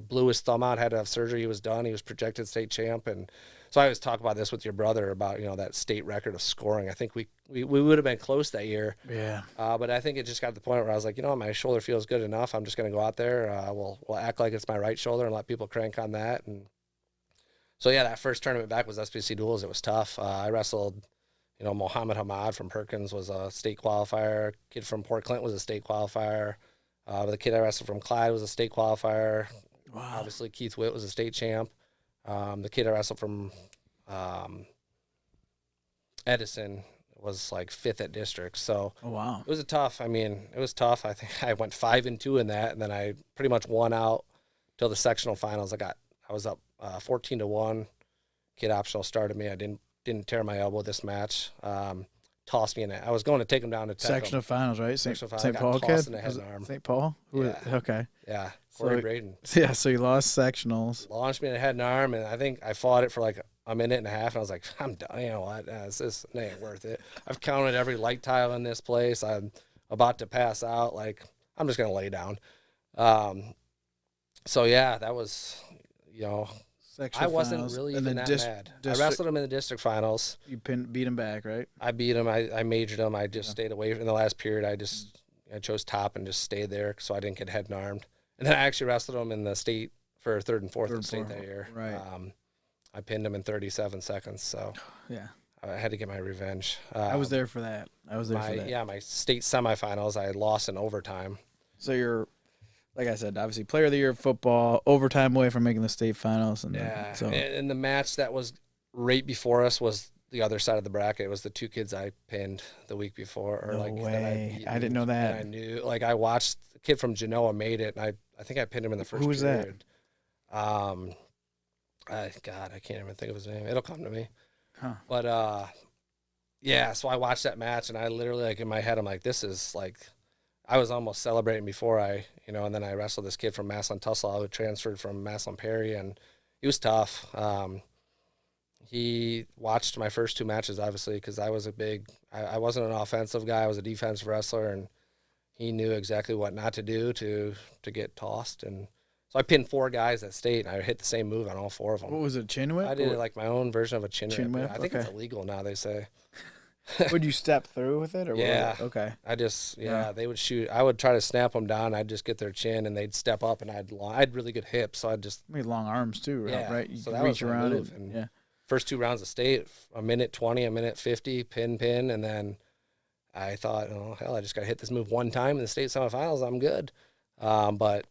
S4: blew his thumb out, had to have surgery. He was done. He was projected state champ. And so I always talk about this with your brother about, that state record of scoring. I think we would have been close that year.
S3: Yeah.
S4: But I think it just got to the point where I was like, my shoulder feels good enough. I'm just going to go out there. We'll act like it's my right shoulder and let people crank on that. And so, yeah, that first tournament back was SBC duels. It was tough. I wrestled, Mohammed Hamad from Perkins was a state qualifier. Kid from Port Clinton was a state qualifier. The kid I wrestled from Clyde was a state qualifier.
S3: Wow.
S4: Obviously, Keith Witt was a state champ. The kid I wrestled from Edison was like 5th at district. So
S3: Oh, wow.
S4: it was it was tough. I think I went 5-2 in that, and then I pretty much won out till the sectional finals. I was up 14-1. Kid optional started me. I didn't tear my elbow this match. Tossed me in it. I was going to take him down to
S3: Sectional finals, right? St.
S4: Sectional finals.
S3: Paul
S4: I got
S3: kid?
S4: tossed in the head and arm.
S3: St. Paul? Okay.
S4: Yeah,
S3: So-
S4: Corey Braden.
S3: Yeah, so you lost sectionals.
S4: Launched me in the head and arm, and I think I fought it for like a minute and a half, and I was like, I'm done. You know what? It ain't worth it. I've counted every light tile in this place. I'm about to pass out. Like, I'm just going to lay down. So, yeah, that was, I wasn't
S3: finals.
S4: really
S3: And
S4: even
S3: then
S4: that mad. I wrestled him in the district finals.
S3: You beat him back, right?
S4: I beat him. I majored him. I just stayed away in the last period. I chose top and just stayed there so I didn't get head and armed. And then I actually wrestled him in the state for third and fourth in state that year.
S3: Right.
S4: I pinned him in 37 seconds, so
S3: Yeah.
S4: I had to get my revenge.
S3: I was there for that.
S4: Yeah, my state semifinals, I lost in overtime.
S3: So you're, like I said, obviously player of the year of football, overtime away from making the state finals. And
S4: Yeah,
S3: so
S4: and the match that was right before us was the other side of the bracket. It was the 2 kids I pinned the week before. Or
S3: No
S4: like
S3: way.
S4: That
S3: I didn't know that.
S4: And I knew, like, I watched the kid from Genoa made it, and I think I pinned him in the first
S3: Who was that?
S4: period. God, I can't even think of his name. It'll come to me.
S3: Huh.
S4: But yeah, so I watched that match, and I literally, like, in my head, I'm like, this is like, I was almost celebrating before and then I wrestled this kid from Massillon Tusselaar who transferred from Massillon Perry, and he was tough. He watched my first 2 matches, obviously, because I wasn't an offensive guy. I was a defensive wrestler, and he knew exactly what not to do to get tossed. And so I pinned 4 guys at state, and I hit the same move on all 4 of them.
S3: what was it, chin whip?
S4: I did it like my own version of a chin
S3: whip?
S4: I think it's
S3: Okay.
S4: illegal now, they say.
S3: Would you step through with it? Or
S4: Yeah.
S3: What? Okay.
S4: Yeah, they would shoot. I would try to snap them down. I'd just get their chin, and they'd step up, and I had really good hips, so I'd just
S3: You had long arms too, right?
S4: Yeah,
S3: Right? You
S4: so
S3: could
S4: that
S3: reach
S4: was my
S3: around
S4: move,
S3: it.
S4: and-
S3: Yeah.
S4: first 2 rounds of state, a minute 20, a minute 50, pin, and then I thought, oh hell, I just got to hit this move one time in the state semifinals. I'm good. But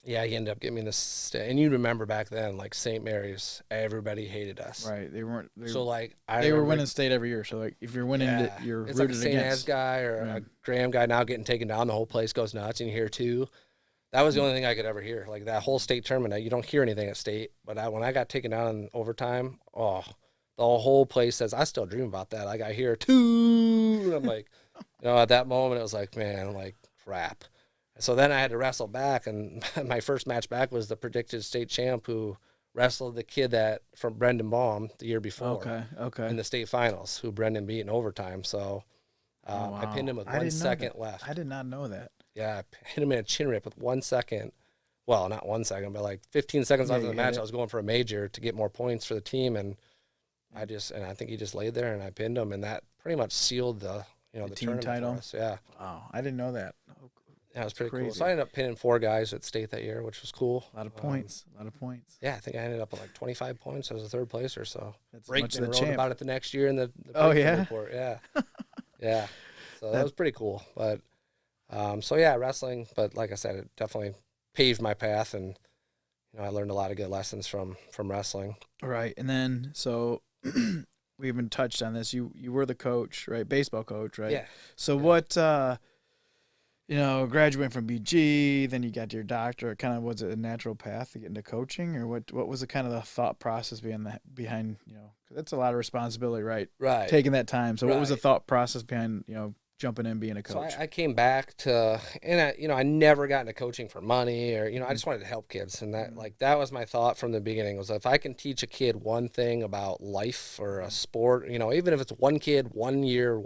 S4: yeah, he ended up getting me this. And you remember back then, like St. Mary's, everybody hated us.
S3: Right. They weren't.
S4: So like I
S3: they were
S4: remember-
S3: winning state every year. So like if you're winning it, you're
S4: it's like a
S3: rooted
S4: St. Anne's
S3: against.
S4: guy or
S3: Yeah.
S4: a Graham guy now getting taken down. The whole place goes nuts, and you hear 2. That was the only thing I could ever hear. Like that whole state tournament, you don't hear anything at state. But when I got taken down in overtime, the whole place says, I still dream about that. Like I hear 2, and I'm like, at that moment it was like, man, like crap. So then I had to wrestle back, and my first match back was the predicted state champ who wrestled the kid from Brendan Baum the year before
S3: Okay.
S4: in the state finals, who Brendan beat in overtime. So
S3: Oh,
S4: I
S3: wow.
S4: pinned him with
S3: I
S4: 1
S3: didn't know
S4: second
S3: that.
S4: left.
S3: I did not know that.
S4: Yeah, I hit him in a chin rip with 1 second. Well, not 1 second, but like 15 seconds left in the match. I was going for a major to get more points for the team, and I think he just laid there, and I pinned him, and that pretty much sealed the
S3: The team
S4: tournament
S3: title?
S4: for us. Yeah,
S3: Wow, I didn't know that. Oh,
S4: that was pretty cool.
S3: crazy.
S4: So I ended up pinning 4 guys at state that year, which was cool.
S3: A lot of points. A lot of points.
S4: Yeah, I think I ended up with like 25 points as a third placer. So
S3: That's as much as
S4: Brakeman
S3: the
S4: wrote
S3: champ.
S4: about it the next year in the
S3: Oh,
S4: Brakeman
S3: yeah?
S4: report. Yeah, yeah. So that was pretty cool. But so yeah, wrestling. But like I said, it definitely paved my path, and I learned a lot of good lessons from wrestling.
S3: Right, and then so we haven't touched on this. You were the coach, right? Baseball coach, right?
S4: Yeah.
S3: So what? Graduating from BG, then you got your doctorate. Kind of was it a natural path to get into coaching, or what was the kind of the thought process behind 'cause that's a lot of responsibility, right?
S4: Right.
S3: Taking that time. So what was the
S4: Right.
S3: thought process behind jumping in being a
S4: So
S3: coach?
S4: I came back to, and I never got into coaching for money, or I just wanted to help kids, and that was my thought from the beginning, was if I can teach a kid one thing about life or a sport, even if it's one kid, 1 year,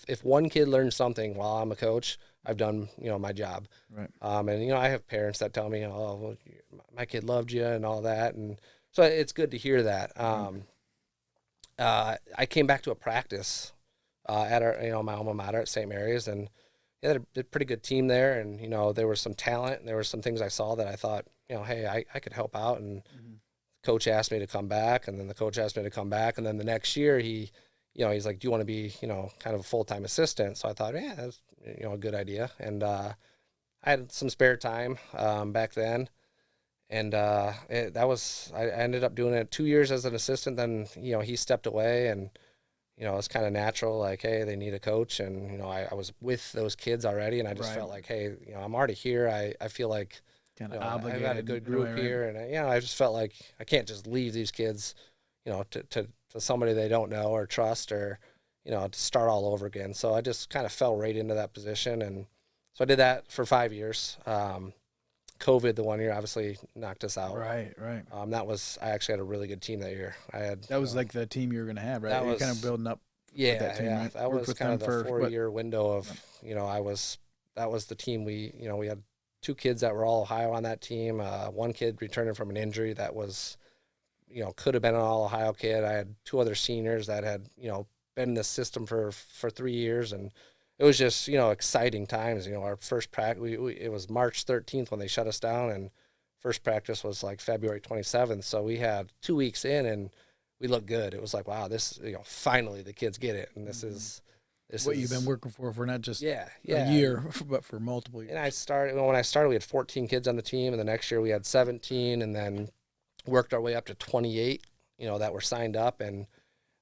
S4: if one kid learns something while I'm a coach, I've done my job.
S3: Right.
S4: And I have parents that tell me, oh, well, my kid loved you and all that, and so it's good to hear that. I came back to a practice at our, my alma mater at St. Mary's, and they had a pretty good team there, and there was some talent, and there were some things I saw that I thought, hey, I could help out, and coach asked me to come back, and then the coach asked me to come back, and then the next year he's like, do you want to be kind of a full-time assistant? So I thought, yeah, that's a good idea, and I had some spare time back then. And I ended up doing it 2 years as an assistant. Then, he stepped away, and, it's kind of natural, like, hey, they need a coach. And, I was with those kids already, and I just felt like, hey, I'm already here. I feel like
S3: Kind of
S4: I've
S3: obligated.
S4: got a good group here. And, I just felt like I can't just leave these kids, to somebody they don't know or trust, or, to start all over again. So I just kind of fell right into that position. And so I did that for 5 years. COVID, the 1 year, obviously knocked us out.
S3: Right.
S4: I actually had a really good team that year.
S3: That was like the team you were going to have, right?
S4: That
S3: You're
S4: was
S3: kind of building up.
S4: Yeah,
S3: that team, right?
S4: That
S3: Worked
S4: was
S3: with
S4: kind of
S3: them
S4: the
S3: for what?
S4: 4-year window of, that was the team we had 2 kids that were all Ohio on that team. 1 kid returning from an injury that was, could have been an all Ohio kid. I had 2 other seniors that had, been in the system for 3 years, and it was just, exciting times. Our first practice, it was March 13th when they shut us down, and first practice was like February 27th. So we had 2 weeks in, and we looked good. It was like, wow, this, finally the kids get it. And this is
S3: What you've been working for not just
S4: a
S3: year, but for multiple years.
S4: And when I started, we had 14 kids on the team, and the next year we had 17, and then worked our way up to 28, that were signed up. And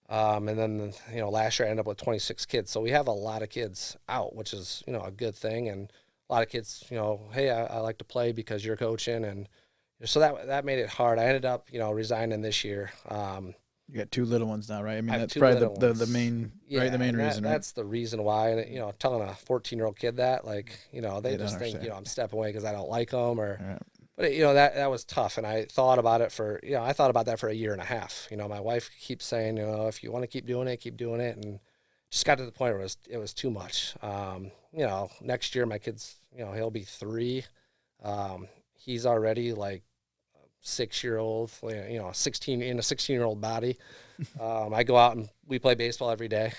S4: then, last year I ended up with 26 kids. So we have a lot of kids out, which is, a good thing. And a lot of kids, hey, I like to play because you're coaching. And so that made it hard. I ended up, resigning this year.
S3: You got 2 little ones now, right? I mean,
S4: I have
S3: that's
S4: 2
S3: probably
S4: little
S3: the main, right? The main reason, right?
S4: That's the reason why. And, telling a 14-year-old kid that, like, they
S3: don't
S4: just think,
S3: understand.
S4: I'm stepping away because I don't like them, or,
S3: Right.
S4: but, that was tough. And I thought about it for, I thought about that for a year and a half. My wife keeps saying, if you want to keep doing it, keep doing it. And just got to the point where it was too much. Next year my kid's, he'll be 3. He's already like 6-year-old, 16 in a 16-year-old body. I go out and we play baseball every day.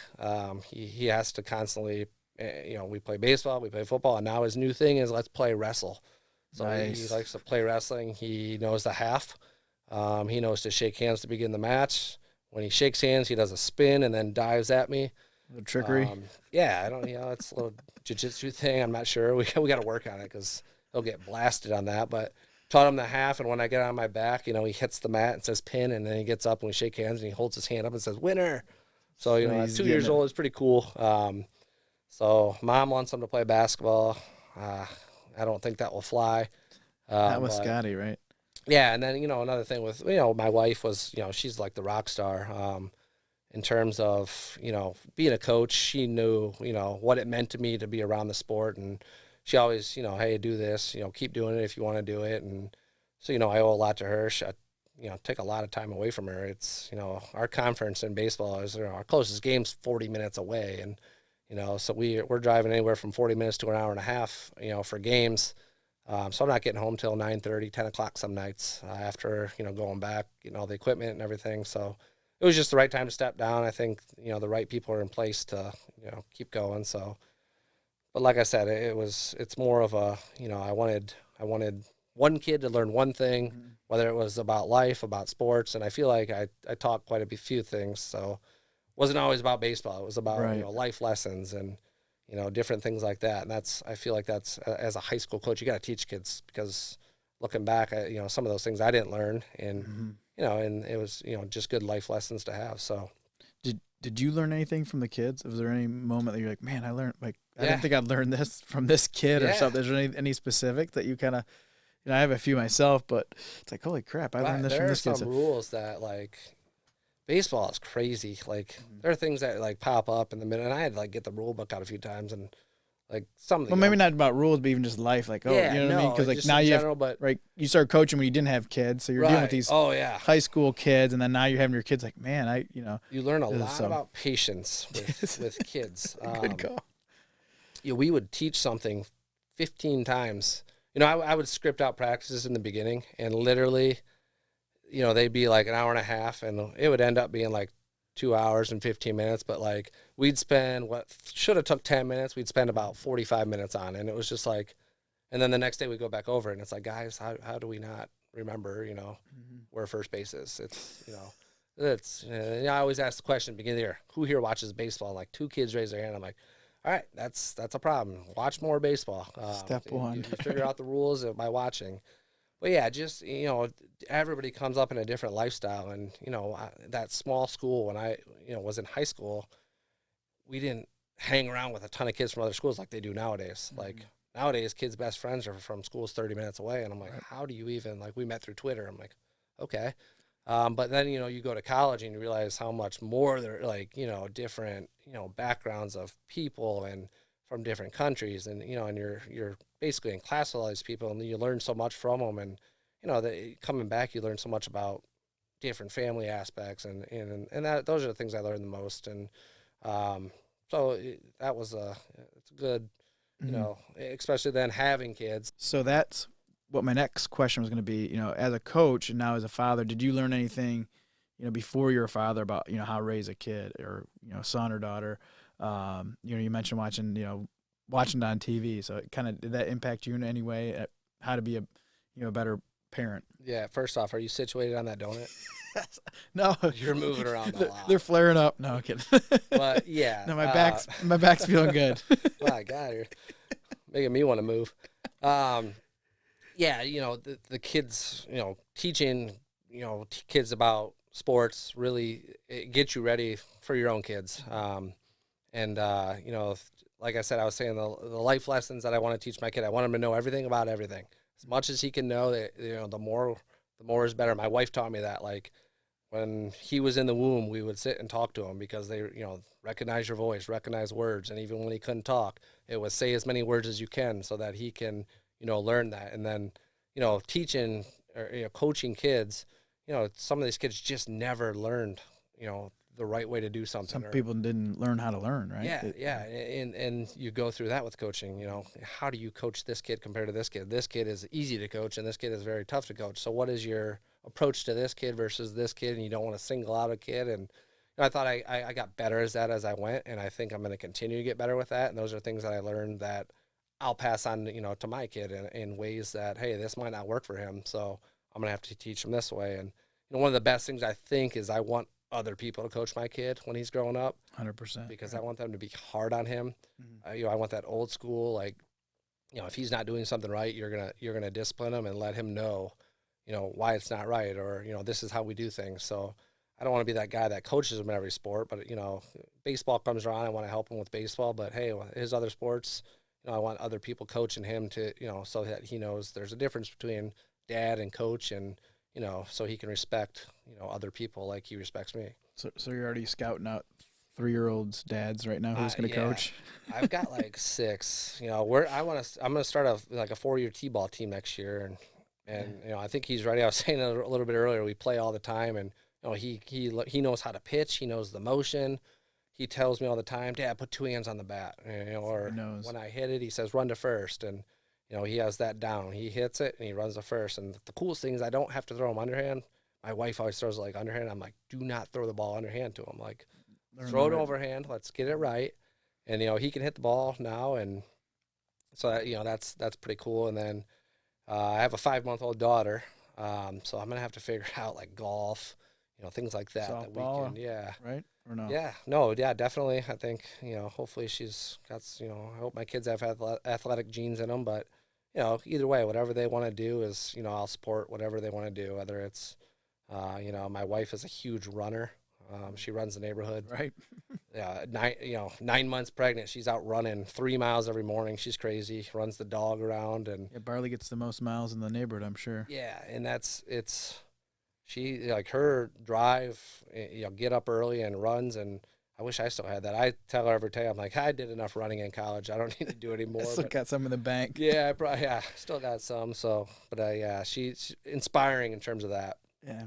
S4: He has to constantly, we play baseball, we play football, and now his new thing is let's play wrestle. So
S3: Nice.
S4: he likes to play wrestling. He knows the half. He knows to shake hands to begin the match. When he shakes hands, he does a spin and then dives at me.
S3: The trickery.
S4: I don't, it's a little jiu-jitsu thing. I'm not sure. We got to work on it because he'll get blasted on that. But taught him the half, and when I get on my back, he hits the mat and says pin, and then he gets up and we shake hands, and he holds his hand up and says winner. So, at 2 years old, it's pretty cool. So mom wants him to play basketball. I don't think that will fly.
S3: That was Scotty, right?
S4: Yeah, and then, another thing with, my wife was, she's like the rock star in terms of, being a coach. She knew, what it meant to me to be around the sport, and she always, hey, do this, keep doing it if you want to do it. And so, I owe a lot to her. take a lot of time away from her. It's, our conference in baseball is, our closest game's 40 minutes away. And, so we're driving anywhere from 40 minutes to an hour and a half, for games. So I'm not getting home till 9:30, 10 o'clock some nights after, going back, all the equipment and everything. So it was just the right time to step down. I think, the right people are in place to, keep going. So, but like I said, it's more of a, I wanted one kid to learn one thing, whether it was about life, about sports. And I feel like I taught quite a few things. So it wasn't always about baseball. It was about,
S3: Right.
S4: life lessons and, different things like that. And I feel like that's, as a high school coach, you got to teach kids, because looking back at, some of those things I didn't learn, and, and it was, just good life lessons to have. So.
S3: Did you learn anything from the kids? Was there any moment that you're like, man, I learned, like, I
S4: Yeah.
S3: didn't think I'd learned this from this kid or
S4: Yeah.
S3: something? Is there any specific that you kind of, I have a few myself, but it's like, holy crap, I learned this from this kid.
S4: There are some rules that, like, baseball is crazy. Like, there are things that, like, pop up in the middle, and I had to, like, get the rule book out a few times, and, like, some of the,
S3: Well, maybe not about rules, but even just life. Like, oh,
S4: Yeah,
S3: you know what I mean?
S4: no,
S3: Because, like,
S4: just
S3: now
S4: in
S3: you
S4: general,
S3: have,
S4: but
S3: right, you started coaching when you didn't have kids, so you're dealing with these
S4: oh yeah,
S3: high school kids, and then now you're having your kids like, man,
S4: you learn a
S3: this is
S4: lot
S3: some-
S4: about patience with kids.
S3: good call.
S4: We would teach something 15 times. I would script out practices in the beginning, and literally, they'd be like an hour and a half, and it would end up being like 2 hours and 15 minutes. But, like, we'd spend what should have took 10 minutes, we'd spend about 45 minutes on, and it was just like, and then the next day we go back over it, and it's like, guys, how do we not remember, where first base is? It's, I always ask the question at the beginning of the year, who here watches baseball? Like, 2 kids raise their hand. I'm like, all right, that's a problem. Watch more baseball.
S3: Step one.
S4: You figure out the rules by watching. But yeah, just, everybody comes up in a different lifestyle. And, that small school, when I, was in high school, we didn't hang around with a ton of kids from other schools like they do nowadays. Like, nowadays, kids' best friends are from schools 30 minutes away. And I'm like, how do you even, like, we met through Twitter. I'm like, okay. But then, you go to college and you realize how much more there, like, different, backgrounds of people and from different countries. And, and you're basically in class with all these people, and you learn so much from them. And, coming back, you learn so much about different family aspects. And those are the things I learned the most. And that was it's a good, especially then having kids.
S3: So that's what my next question was going to be. As a coach and now as a father, did you learn anything, before you're a father about, how to raise a kid or, son or daughter? You mentioned watching it on TV. So it kind of, did that impact you in any way at how to be a better parent?
S4: Yeah. First off, are you situated on that donut?
S3: No,
S4: You're moving around a lot.
S3: They're flaring up. No, I'm kidding.
S4: But yeah,
S3: No, my back's feeling good.
S4: My God, you're making me want to move. Yeah, the kids, teaching, kids about sports really, it gets you ready for your own kids. Like I said, I was saying the life lessons that I want to teach my kid, I want him to know everything about everything. As much as he can know, that, the more is better. My wife taught me that, like, when he was in the womb, we would sit and talk to him, because they, recognize your voice, recognize words. And even when he couldn't talk, it was say as many words as you can so that he can, learn that. And then, teaching or, coaching kids, some of these kids just never learned, the right way to do something.
S3: Some people didn't learn how to learn, right?
S4: Yeah. And you go through that with coaching, how do you coach this kid compared to this kid? This kid is easy to coach and this kid is very tough to coach. So what is your approach to this kid versus this kid? And you don't want to single out a kid. And I thought I got better as that as I went. And I think I'm going to continue to get better with that. And those are things that I learned that I'll pass on, to my kid in ways that, hey, this might not work for him. So I'm going to have to teach him this way. And, one of the best things I think is I want other people to coach my kid when he's growing up.
S3: 100%.
S4: Because I want them to be hard on him.
S3: Mm-hmm.
S4: I want that old school, like, if he's not doing something right, you're gonna discipline him and let him know, why it's not right, or, this is how we do things. So I don't want to be that guy that coaches him in every sport, but, baseball comes around, I want to help him with baseball, but hey, his other sports, I want other people coaching him to, so that he knows there's a difference between dad and coach, and, so he can respect, other people like he respects me.
S3: So you're already scouting out 3-year-olds dads right now who's going to coach?
S4: I've got like 6. I'm going to start a 4-year T-ball team next year, and And I think he's ready. I was saying a little bit earlier, we play all the time, and he knows how to pitch. He knows the motion. He tells me all the time, Dad, put 2 hands on the bat. Or when I hit it, he says, run to first. And, he has that down. He hits it, and he runs to first. And the coolest thing is I don't have to throw him underhand. My wife always throws it like underhand. I'm like, do not throw the ball underhand to him. Like, throw it overhand. Let's get it right. And, he can hit the ball now. And so, that's pretty cool. And then I have a 5-month-old daughter. So I'm going to have to figure out, like, golf, things like that.
S3: Softball,
S4: that we can, yeah.
S3: Right? Or no?
S4: Yeah, no, yeah, definitely. I think, hopefully she's got, I hope my kids have athletic genes in them, but, either way, whatever they want to do is, I'll support whatever they want to do, whether it's, my wife is a huge runner. She runs the neighborhood.
S3: Right.
S4: Yeah, 9 months pregnant. She's out running 3 miles every morning. She's crazy. Runs the dog around. And
S3: yeah, Barley gets the most miles in the neighborhood, I'm sure.
S4: Yeah, and she, like, her drive, get up early and runs, and I wish I still had that. I tell her every day, I'm like, I did enough running in college. I don't need to do it anymore.
S3: I still got some in the bank.
S4: Yeah, still got some. So, but she's inspiring in terms of that.
S3: Yeah.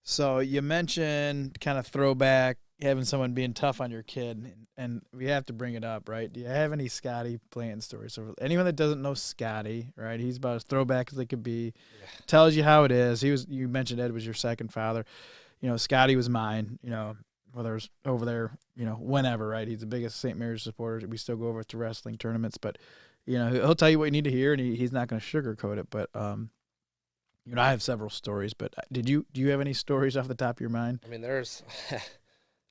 S3: So you mentioned kind of throwback, having someone being tough on your kid, and we have to bring it up, right? Do you have any Scotty Blanton stories? So anyone that doesn't know Scotty, right, he's about as throwback as they could be. Yeah. Tells you how it is. You mentioned Ed was your second father. Scotty was mine, whether it was over there, whenever, right? He's the biggest St. Mary's supporter. We still go over to wrestling tournaments, but, he'll tell you what you need to hear, and he's not going to sugarcoat it. But, I have several stories, but do you have any stories off the top of your mind?
S4: I mean, there's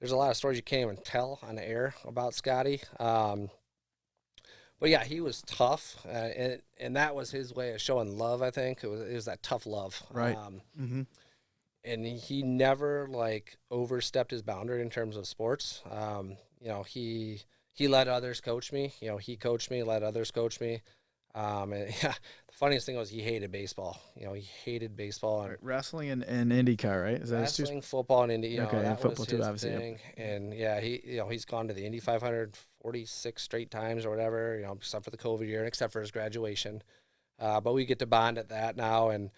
S4: a lot of stories you can't even tell on the air about Scotty. But yeah, he was tough, and that was his way of showing love. I think it was that tough love,
S3: right?
S4: And he never, like, overstepped his boundary in terms of sports. He let others coach me. He coached me, let others coach me. And yeah, the funniest thing was he hated baseball. He hated baseball. And
S3: wrestling and IndyCar, right?
S4: Is that wrestling, football, and Indy.
S3: Okay,
S4: and
S3: football too, obviously.
S4: Yeah. And yeah, he's gone to the Indy 500 46 straight times or whatever. Except for the COVID year and except for his graduation. But we get to bond at that now. And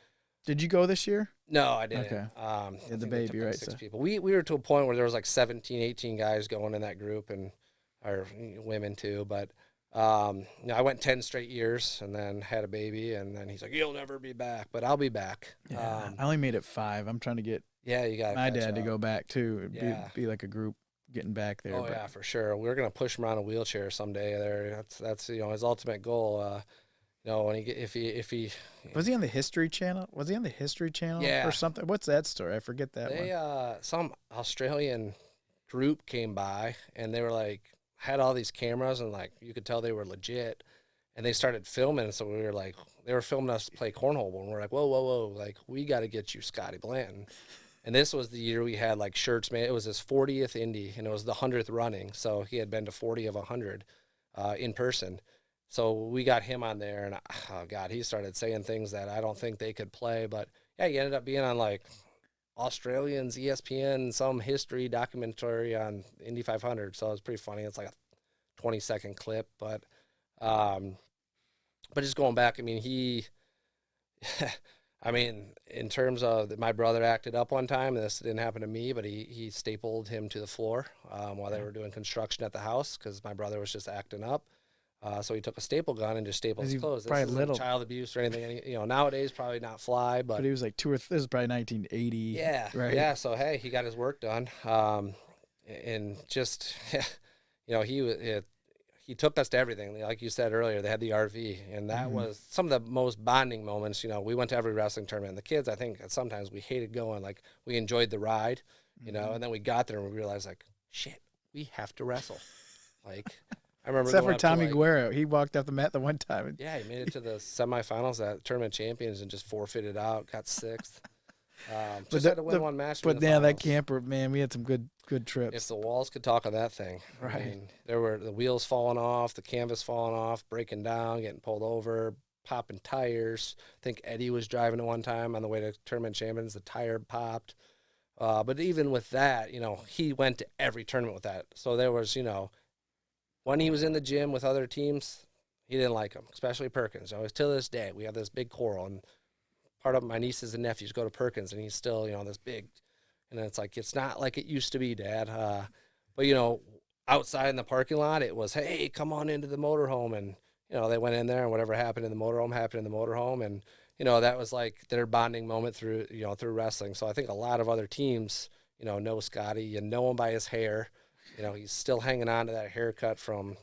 S3: did you go this year?
S4: No, I didn't.
S3: Okay. The baby, right?
S4: 6 people. We were to a point where there was like 17, 18 guys going in that group, and or women too, but. I went 10 straight years and then had a baby, and then he's like, you'll never be back, but I'll be back.
S3: Yeah, I only made it 5. I'm trying to get
S4: you got
S3: my dad to go back too.
S4: Yeah.
S3: Be like a group getting back there.
S4: Oh, yeah, for sure. We're going to push him around a wheelchair someday there. That's his ultimate goal. When if he
S3: was he on the History Channel? Was he on the History Channel or something? What's that story? I forget that one.
S4: Some Australian group came by, and they were like, had all these cameras, and like you could tell they were legit, and they started filming. So we were like, they were filming us play cornhole, and we're like, whoa, like, we got to get you Scotty Blanton. And this was the year we had like shirts made. It was his 40th Indy, and it was the 100th running. So he had been to 40 of 100 in person. So we got him on there, and oh God, he started saying things that I don't think they could play. But yeah, he ended up being on like Australians, ESPN, some history documentary on Indy 500. So it was pretty funny. It's like a 20-second clip, but just going back, I mean, in terms of my brother acted up one time, and this didn't happen to me, but he stapled him to the floor while they were doing construction at the house because my brother was just acting up. So he took a staple gun and just stapled his clothes. This isn't child abuse or anything. Nowadays probably not fly, but
S3: he was like this is probably 1980.
S4: Yeah,
S3: right.
S4: Yeah. So hey, he got his work done, and just he took us to everything. Like you said earlier, they had the RV, and that was some of the most bonding moments. We went to every wrestling tournament. And the kids, I think, sometimes we hated going. Like, we enjoyed the ride, and then we got there and we realized, like, shit, we have to wrestle. Like. I remember
S3: except for Tommy Guerrero. He walked off the mat the one time.
S4: Yeah, he made it to the semifinals at Tournament Champions and just forfeited out, got 6th. Just had to win one match.
S3: But yeah, that camper, man, we had some good trips.
S4: If the walls could talk on that thing.
S3: Right.
S4: I mean, there were the wheels falling off, the canvas falling off, breaking down, getting pulled over, popping tires. I think Eddie was driving at one time on the way to Tournament Champions. The tire popped. But even with that, he went to every tournament with that. So there was, when he was in the gym with other teams, he didn't like them, especially Perkins. Always to this day, we have this big quarrel, and part of my nieces and nephews go to Perkins, and he's still, this big, and it's like, it's not like it used to be, Dad. But outside in the parking lot, it was, hey, come on into the motorhome, and they went in there, and whatever happened in the motorhome happened in the motorhome, and that was like their bonding moment through wrestling. So I think a lot of other teams, know Scotty. You know him by his hair. He's still hanging on to that haircut from,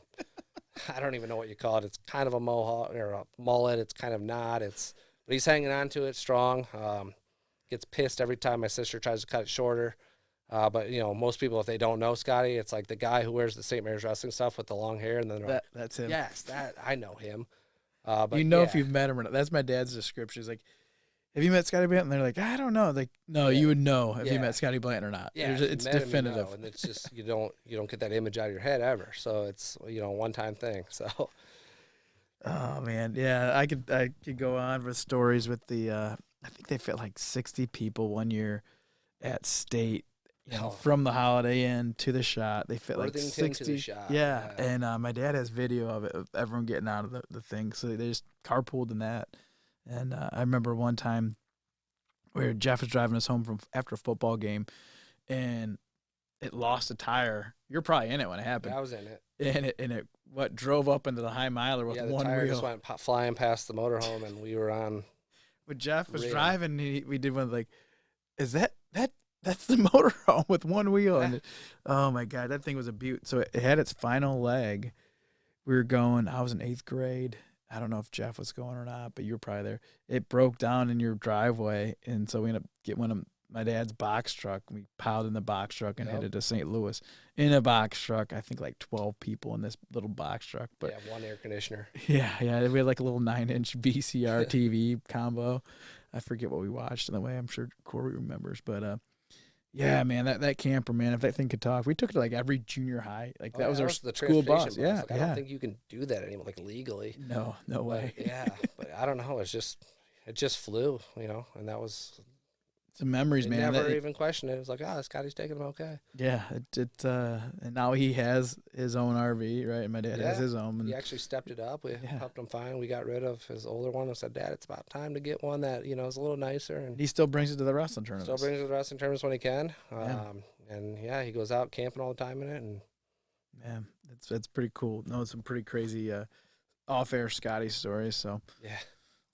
S4: I don't even know what you call it. It's kind of a mohawk or a mullet. It's kind of not. But he's hanging on to it strong. Gets pissed every time my sister tries to cut it shorter. But most people, if they don't know Scotty, it's like the guy who wears the St. Mary's wrestling stuff with the long hair, and then they're like,
S3: that's him.
S4: yes, that I know him. But
S3: if you've met him or not. That's my dad's description. He's like, have you met Scotty Blanton? And they're like, I don't know. Like, no, you would know if you met Scotty Blanton or not.
S4: Yeah,
S3: it's definitive.
S4: and it's just you don't get that image out of your head ever. So it's a one-time thing. So.
S3: Oh man, yeah, I could go on with stories with the. I think they fit like 60 people one year at State. From the Holiday Inn to the shot, they fit like 60.
S4: To the shot.
S3: Yeah, and my dad has video of it, of everyone getting out of the thing. So they just carpooled in that. And I remember one time where Jeff was driving us home from after a football game, and it lost a tire. You're probably in it when it happened.
S4: I was in it.
S3: And it drove up into the high miler with one
S4: tire
S3: wheel.
S4: Just went flying past the motorhome, and we were on.
S3: When Jeff was driving, we did one like, is that's the motorhome with one wheel.
S4: Yeah.
S3: And oh my God, that thing was a beaut. So it had its final leg. We were going, I was in 8th grade. I don't know if Jeff was going or not, but you were probably there. It broke down in your driveway. And so we ended up getting one of my dad's box truck. We piled in the box truck and headed to St. Louis in a box truck. I think like 12 people in this little box truck. But
S4: one air conditioner.
S3: Yeah. We had like a little 9-inch VCR TV combo. I forget what we watched in the way. I'm sure Corey remembers. But yeah, man, that camper, man, if that thing could talk, we took it to like every junior high. Like that was our
S4: the
S3: school bus. Yeah,
S4: Like, I don't think you can do that anymore, like legally.
S3: No way.
S4: But I don't know. It just flew, and that was.
S3: Some memories, man.
S4: Never even questioned it. It was like, Scotty's taking him okay.
S3: Yeah, and now he has his own RV, right? And my dad has his own. And
S4: he actually stepped it up. We helped him find. We got rid of his older one. I said, Dad, it's about time to get one that is a little nicer. And
S3: he still brings it to the wrestling tournaments.
S4: Still brings it to the wrestling tournaments when he can. And he goes out camping all the time in it. And
S3: yeah, it's pretty cool. No, some pretty crazy off-air Scotty stories. So
S4: yeah,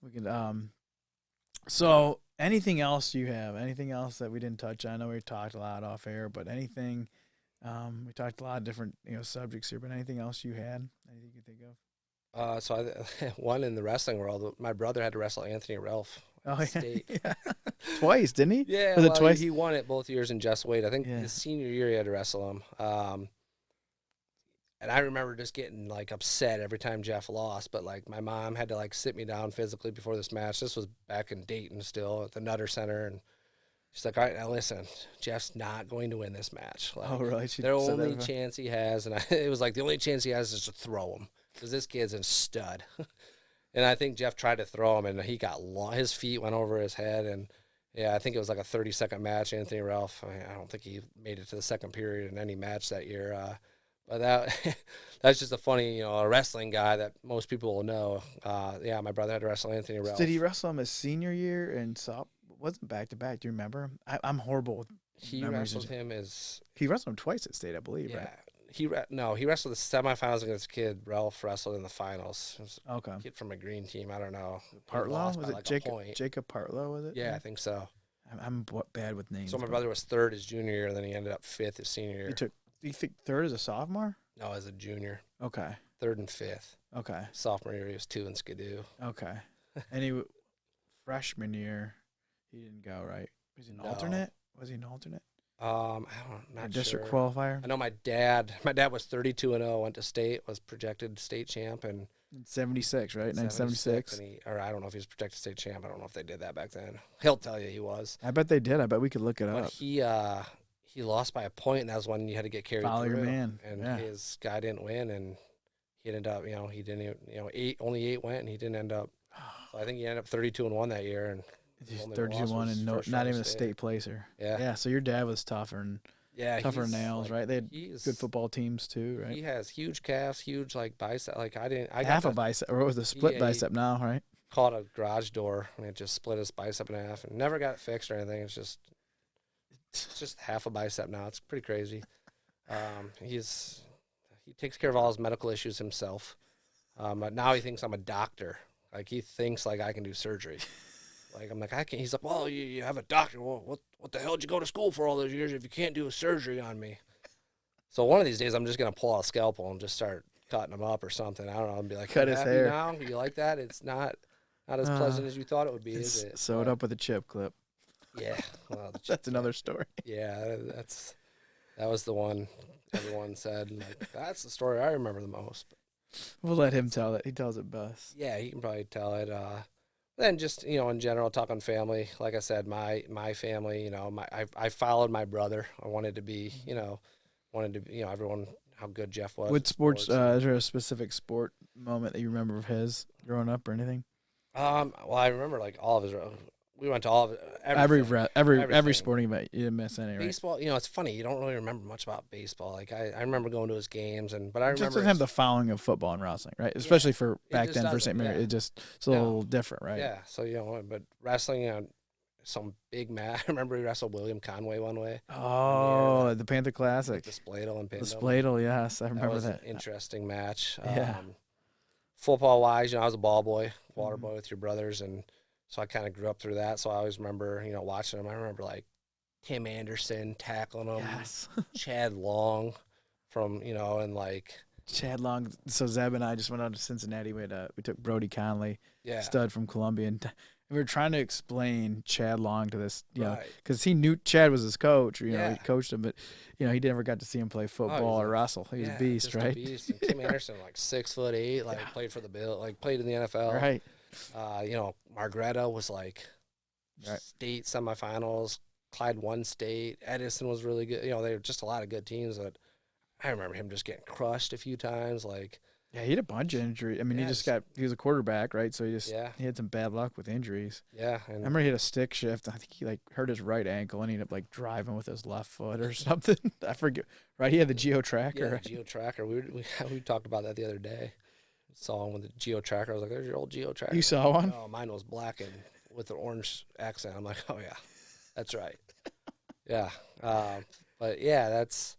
S3: we can. So. Anything else you have? Anything else that we didn't touch on? I know we talked a lot off air, but anything, we talked a lot of different, subjects here, but anything else you had? Anything you think of?
S4: So one in the wrestling world, my brother had to wrestle Anthony Ralph. State.
S3: Yeah. Twice, didn't he?
S4: Yeah.
S3: Was it twice?
S4: He won it both years in just weight. I think his senior year he had to wrestle him. And I remember just getting like upset every time Jeff lost, but like my mom had to like sit me down physically before this match. This was back in Dayton still at the Nutter Center, and she's like, "All right, now listen, Jeff's not going to win this match. Like,
S3: oh, really?
S4: The only chance he has," and it was like the only chance he has is to throw him because this kid's a stud. And I think Jeff tried to throw him, and he got his feet went over his head, and I think it was like a 30-second match. Anthony Ralph, I don't think he made it to the second period in any match that year. But that's just a funny, a wrestling guy that most people will know. My brother had to wrestle Anthony Ralph.
S3: Did he wrestle him his senior year and wasn't back to back? Do you remember him? I'm horrible with
S4: He wrestled him
S3: he wrestled him twice at State, I believe.
S4: Yeah,
S3: right?
S4: He wrestled the semifinals against a kid. Ralph wrestled in the finals. It was
S3: okay.
S4: A kid from a green team. I don't know.
S3: Partlow? Was it Jacob Partlow? Was it?
S4: Yeah, I think so.
S3: I'm bad with names.
S4: So my brother was third his junior year, and then he ended up fifth his senior year.
S3: Do you think third as a sophomore?
S4: No, as a junior.
S3: Okay.
S4: Third and fifth.
S3: Okay.
S4: Sophomore year, he was 2 in Skidoo.
S3: Okay. And freshman year, he didn't go, right? Was he an alternate? Was he an alternate?
S4: I'm not
S3: district
S4: sure.
S3: qualifier?
S4: I know my dad was 32-0, went to state, was projected state champ, and
S3: 76, right? 1976.
S4: Or I don't know if he was projected state champ. I don't know if they did that back then. He'll tell you he was.
S3: I bet they did. I bet we could look it up.
S4: He lost by a point, and that was when you had to get carried
S3: Follow
S4: through.
S3: Your man.
S4: And his guy didn't win, and he ended up, he didn't, only 8 went, and he didn't end up. So I think he ended up 32-1 that year, and
S3: he's 32-1 and not even a state placer.
S4: Yeah.
S3: Yeah. So your dad was tougher and tougher nails, right? They had good football teams too, right?
S4: He has huge calves, huge bicep. I
S3: half a bicep, or was the split bicep now, right?
S4: caught a garage door and it just split his bicep in half and never got it fixed or anything. It's just half a bicep now. It's pretty crazy. He takes care of all his medical issues himself. But now he thinks I'm a doctor. Like he thinks like I can do surgery. Like I'm like I can. He's like, well, you have a doctor. Well, what the hell did you go to school for all those years if you can't do a surgery on me? So one of these days I'm just gonna pull out a scalpel and just start cutting him up or something. I don't know. And be like,
S3: Cut his hair.
S4: Now? Do you like that? It's not as pleasant as you thought it would be, is it?
S3: Sewed up with a chip clip.
S4: Yeah. Well,
S3: That's another story.
S4: Yeah, that was the one everyone said. Like, that's the story I remember the most.
S3: We'll let him tell it. He tells it best.
S4: Yeah, he can probably tell it. Then just in general, talk on family. Like I said, my family. I followed my brother. I wanted to be everyone how good Jeff was.
S3: What sports? Is there a specific sport moment that you remember of his growing up or anything?
S4: Well, I remember like all of his. We went to all of it.
S3: Every sporting event. You didn't miss any, right?
S4: Baseball, it's funny. You don't really remember much about baseball. Like I remember going to his games, but I remember
S3: just doesn't have the following of football and wrestling, right? Especially for back then for St. Mary, it's a little different, right?
S4: Yeah. So but wrestling, some big match. I remember he wrestled William Conway one way.
S3: Oh, the Panther Classic.
S4: The Spladle and
S3: The Spladle, yes, I remember that.
S4: An interesting match.
S3: Yeah.
S4: Football wise, I was a ball boy, water boy with your brothers, and so I kind of grew up through that. So I always remember, watching them. I remember like Tim Anderson tackling them.
S3: Yes.
S4: Chad Long from, and like
S3: Chad Long. So Zeb and I just went out to Cincinnati. We took Brody Conley, stud from Columbia, and we were trying to explain Chad Long to this, because he knew Chad was his coach. He coached him, but he never got to see him play football or wrestle. He was a beast, right?
S4: A beast. And Tim Anderson, like 6'8", like played for the Bill, like played in the NFL.
S3: Right.
S4: Margaretta was like state semifinals. Clyde won state. Edison was really good. They were just a lot of good teams. But I remember him just getting crushed a few times. Like,
S3: yeah, he had a bunch of injuries. I mean, he was a quarterback, right? So he had some bad luck with injuries.
S4: Yeah.
S3: I remember he had a stick shift. I think he hurt his right ankle and he ended up driving with his left foot or something. I forget. Right? He had the Geo Tracker.
S4: Yeah,
S3: right?
S4: the Geo Tracker. We talked about that the other day. Saw him with the Geo Tracker. I was like, "There's your old Geo Tracker."
S3: You saw one?
S4: Oh, mine was black and with an orange accent. I'm like, "Oh yeah, that's right." Yeah, but yeah, that's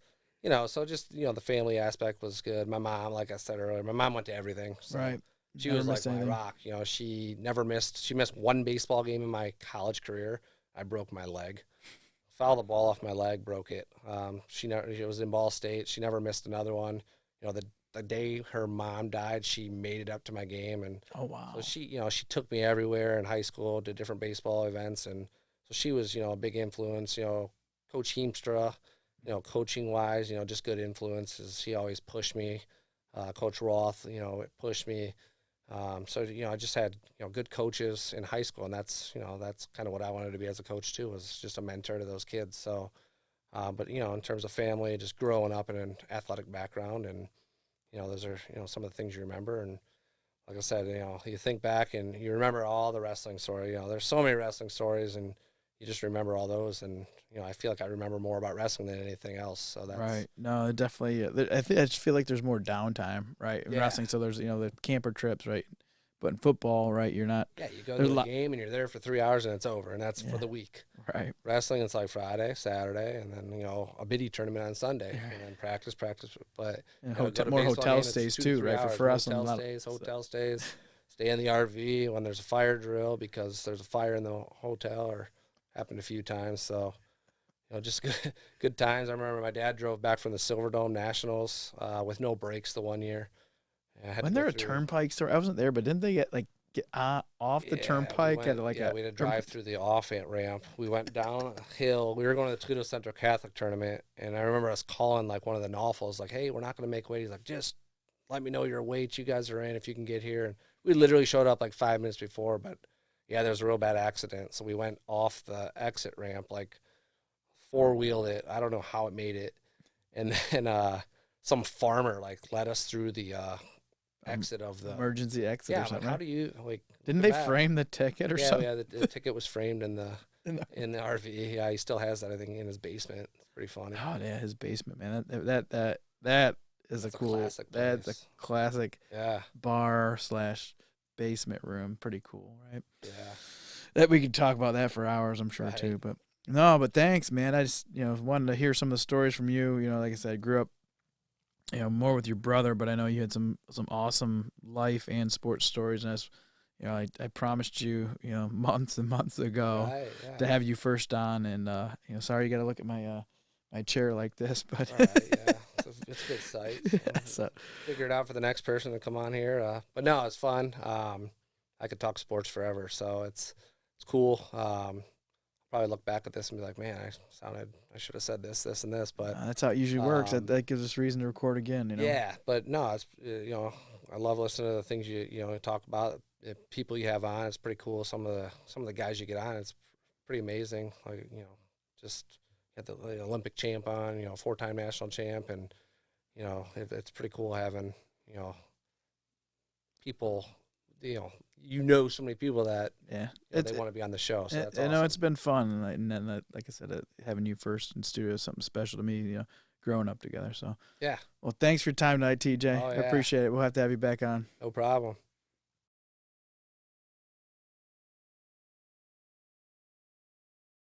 S4: So just the family aspect was good. My mom, like I said earlier, my mom went to everything. So
S3: right.
S4: She was like my rock. She never missed. She missed one baseball game in my college career. I broke my leg. Fouled the ball off my leg, broke it. She was in Ball State. She never missed another one. The day her mom died, she made it up to my game, and
S3: oh wow!
S4: So she took me everywhere in high school to different baseball events, and so she was a big influence. Coach Heemstra, coaching wise, just good influences. He always pushed me. Coach Roth, it pushed me. So I just had good coaches in high school, and that's kind of what I wanted to be as a coach too, was just a mentor to those kids. So, but in terms of family, just growing up in an athletic background, and those are some of the things you remember. And like I said, you think back and you remember all the wrestling story. There's so many wrestling stories, and you just remember all those. And I feel like I remember more about wrestling than anything else. So that's
S3: right. No, definitely. I just feel like there's more downtime, right, in wrestling. So there's the camper trips, right. But in football, right, you're not.
S4: Yeah, you go to the game and you're there for 3 hours and it's over, and that's for the week.
S3: Right.
S4: Wrestling, it's like Friday, Saturday, and then a biddy tournament on Sunday, and then practice. But
S3: more hotel stays too, right? For wrestling,
S4: hotel stays. Stay in the RV when there's a fire drill because there's a fire in the hotel, or happened a few times. So, just good times. I remember my dad drove back from the Silverdome Nationals with no brakes the one year.
S3: Wasn't there a turnpike store? I wasn't there, but didn't they get off the turnpike?
S4: We had to drive through the off ramp. We went down a hill. We were going to the Toledo Central Catholic tournament, and I remember us calling one of the Nawfals, like, "Hey, we're not going to make weight." He's like, "Just let me know your weight you guys are in if you can get here." And we literally showed up 5 minutes before, but yeah, there was a real bad accident. So we went off the exit ramp, four-wheeled it. I don't know how it made it. And then some farmer led us through the exit of the
S3: emergency exit or something.
S4: How do you
S3: didn't they frame the ticket or something?
S4: Yeah, the ticket was framed in the RV. Yeah, he still has that, I think, in his basement. It's pretty funny.
S3: Oh yeah, his basement, man. That is a cool.
S4: Classic
S3: that's a classic.
S4: Yeah.
S3: Bar / basement room. Pretty cool, right?
S4: Yeah.
S3: That we could talk about that for hours, I'm sure,
S4: Right.
S3: too. But no, but thanks, man. I just, wanted to hear some of the stories from you. Like I said, I grew up, more with your brother, but I know you had some awesome life and sports stories. And I promised you, months and months ago
S4: Right, yeah.
S3: to have you first on. And, sorry you got to look at my chair like this, but
S4: All right, yeah. It's a good site.
S3: so,
S4: Figure it out for the next person to come on here. But no, it's fun. I could talk sports forever, so it's cool. Probably look back at this and be like, man, I should have said this, and this, but
S3: that's how it usually works. That gives us reason to record again,
S4: Yeah, but no, it's I love listening to the things you talk about. The people you have on, it's pretty cool. Some of the guys you get on, it's pretty amazing. Like just had the Olympic champ on, 4-time national champ, and it's pretty cool having people. So many people that they want to be on the show. So that's awesome.
S3: I know it's been fun, and then like I said, having you first in studio is something special to me. Growing up together. So
S4: yeah.
S3: Well, thanks for your time tonight, TJ.
S4: Oh,
S3: I
S4: yeah.
S3: appreciate it. We'll have to have you back on.
S4: No problem.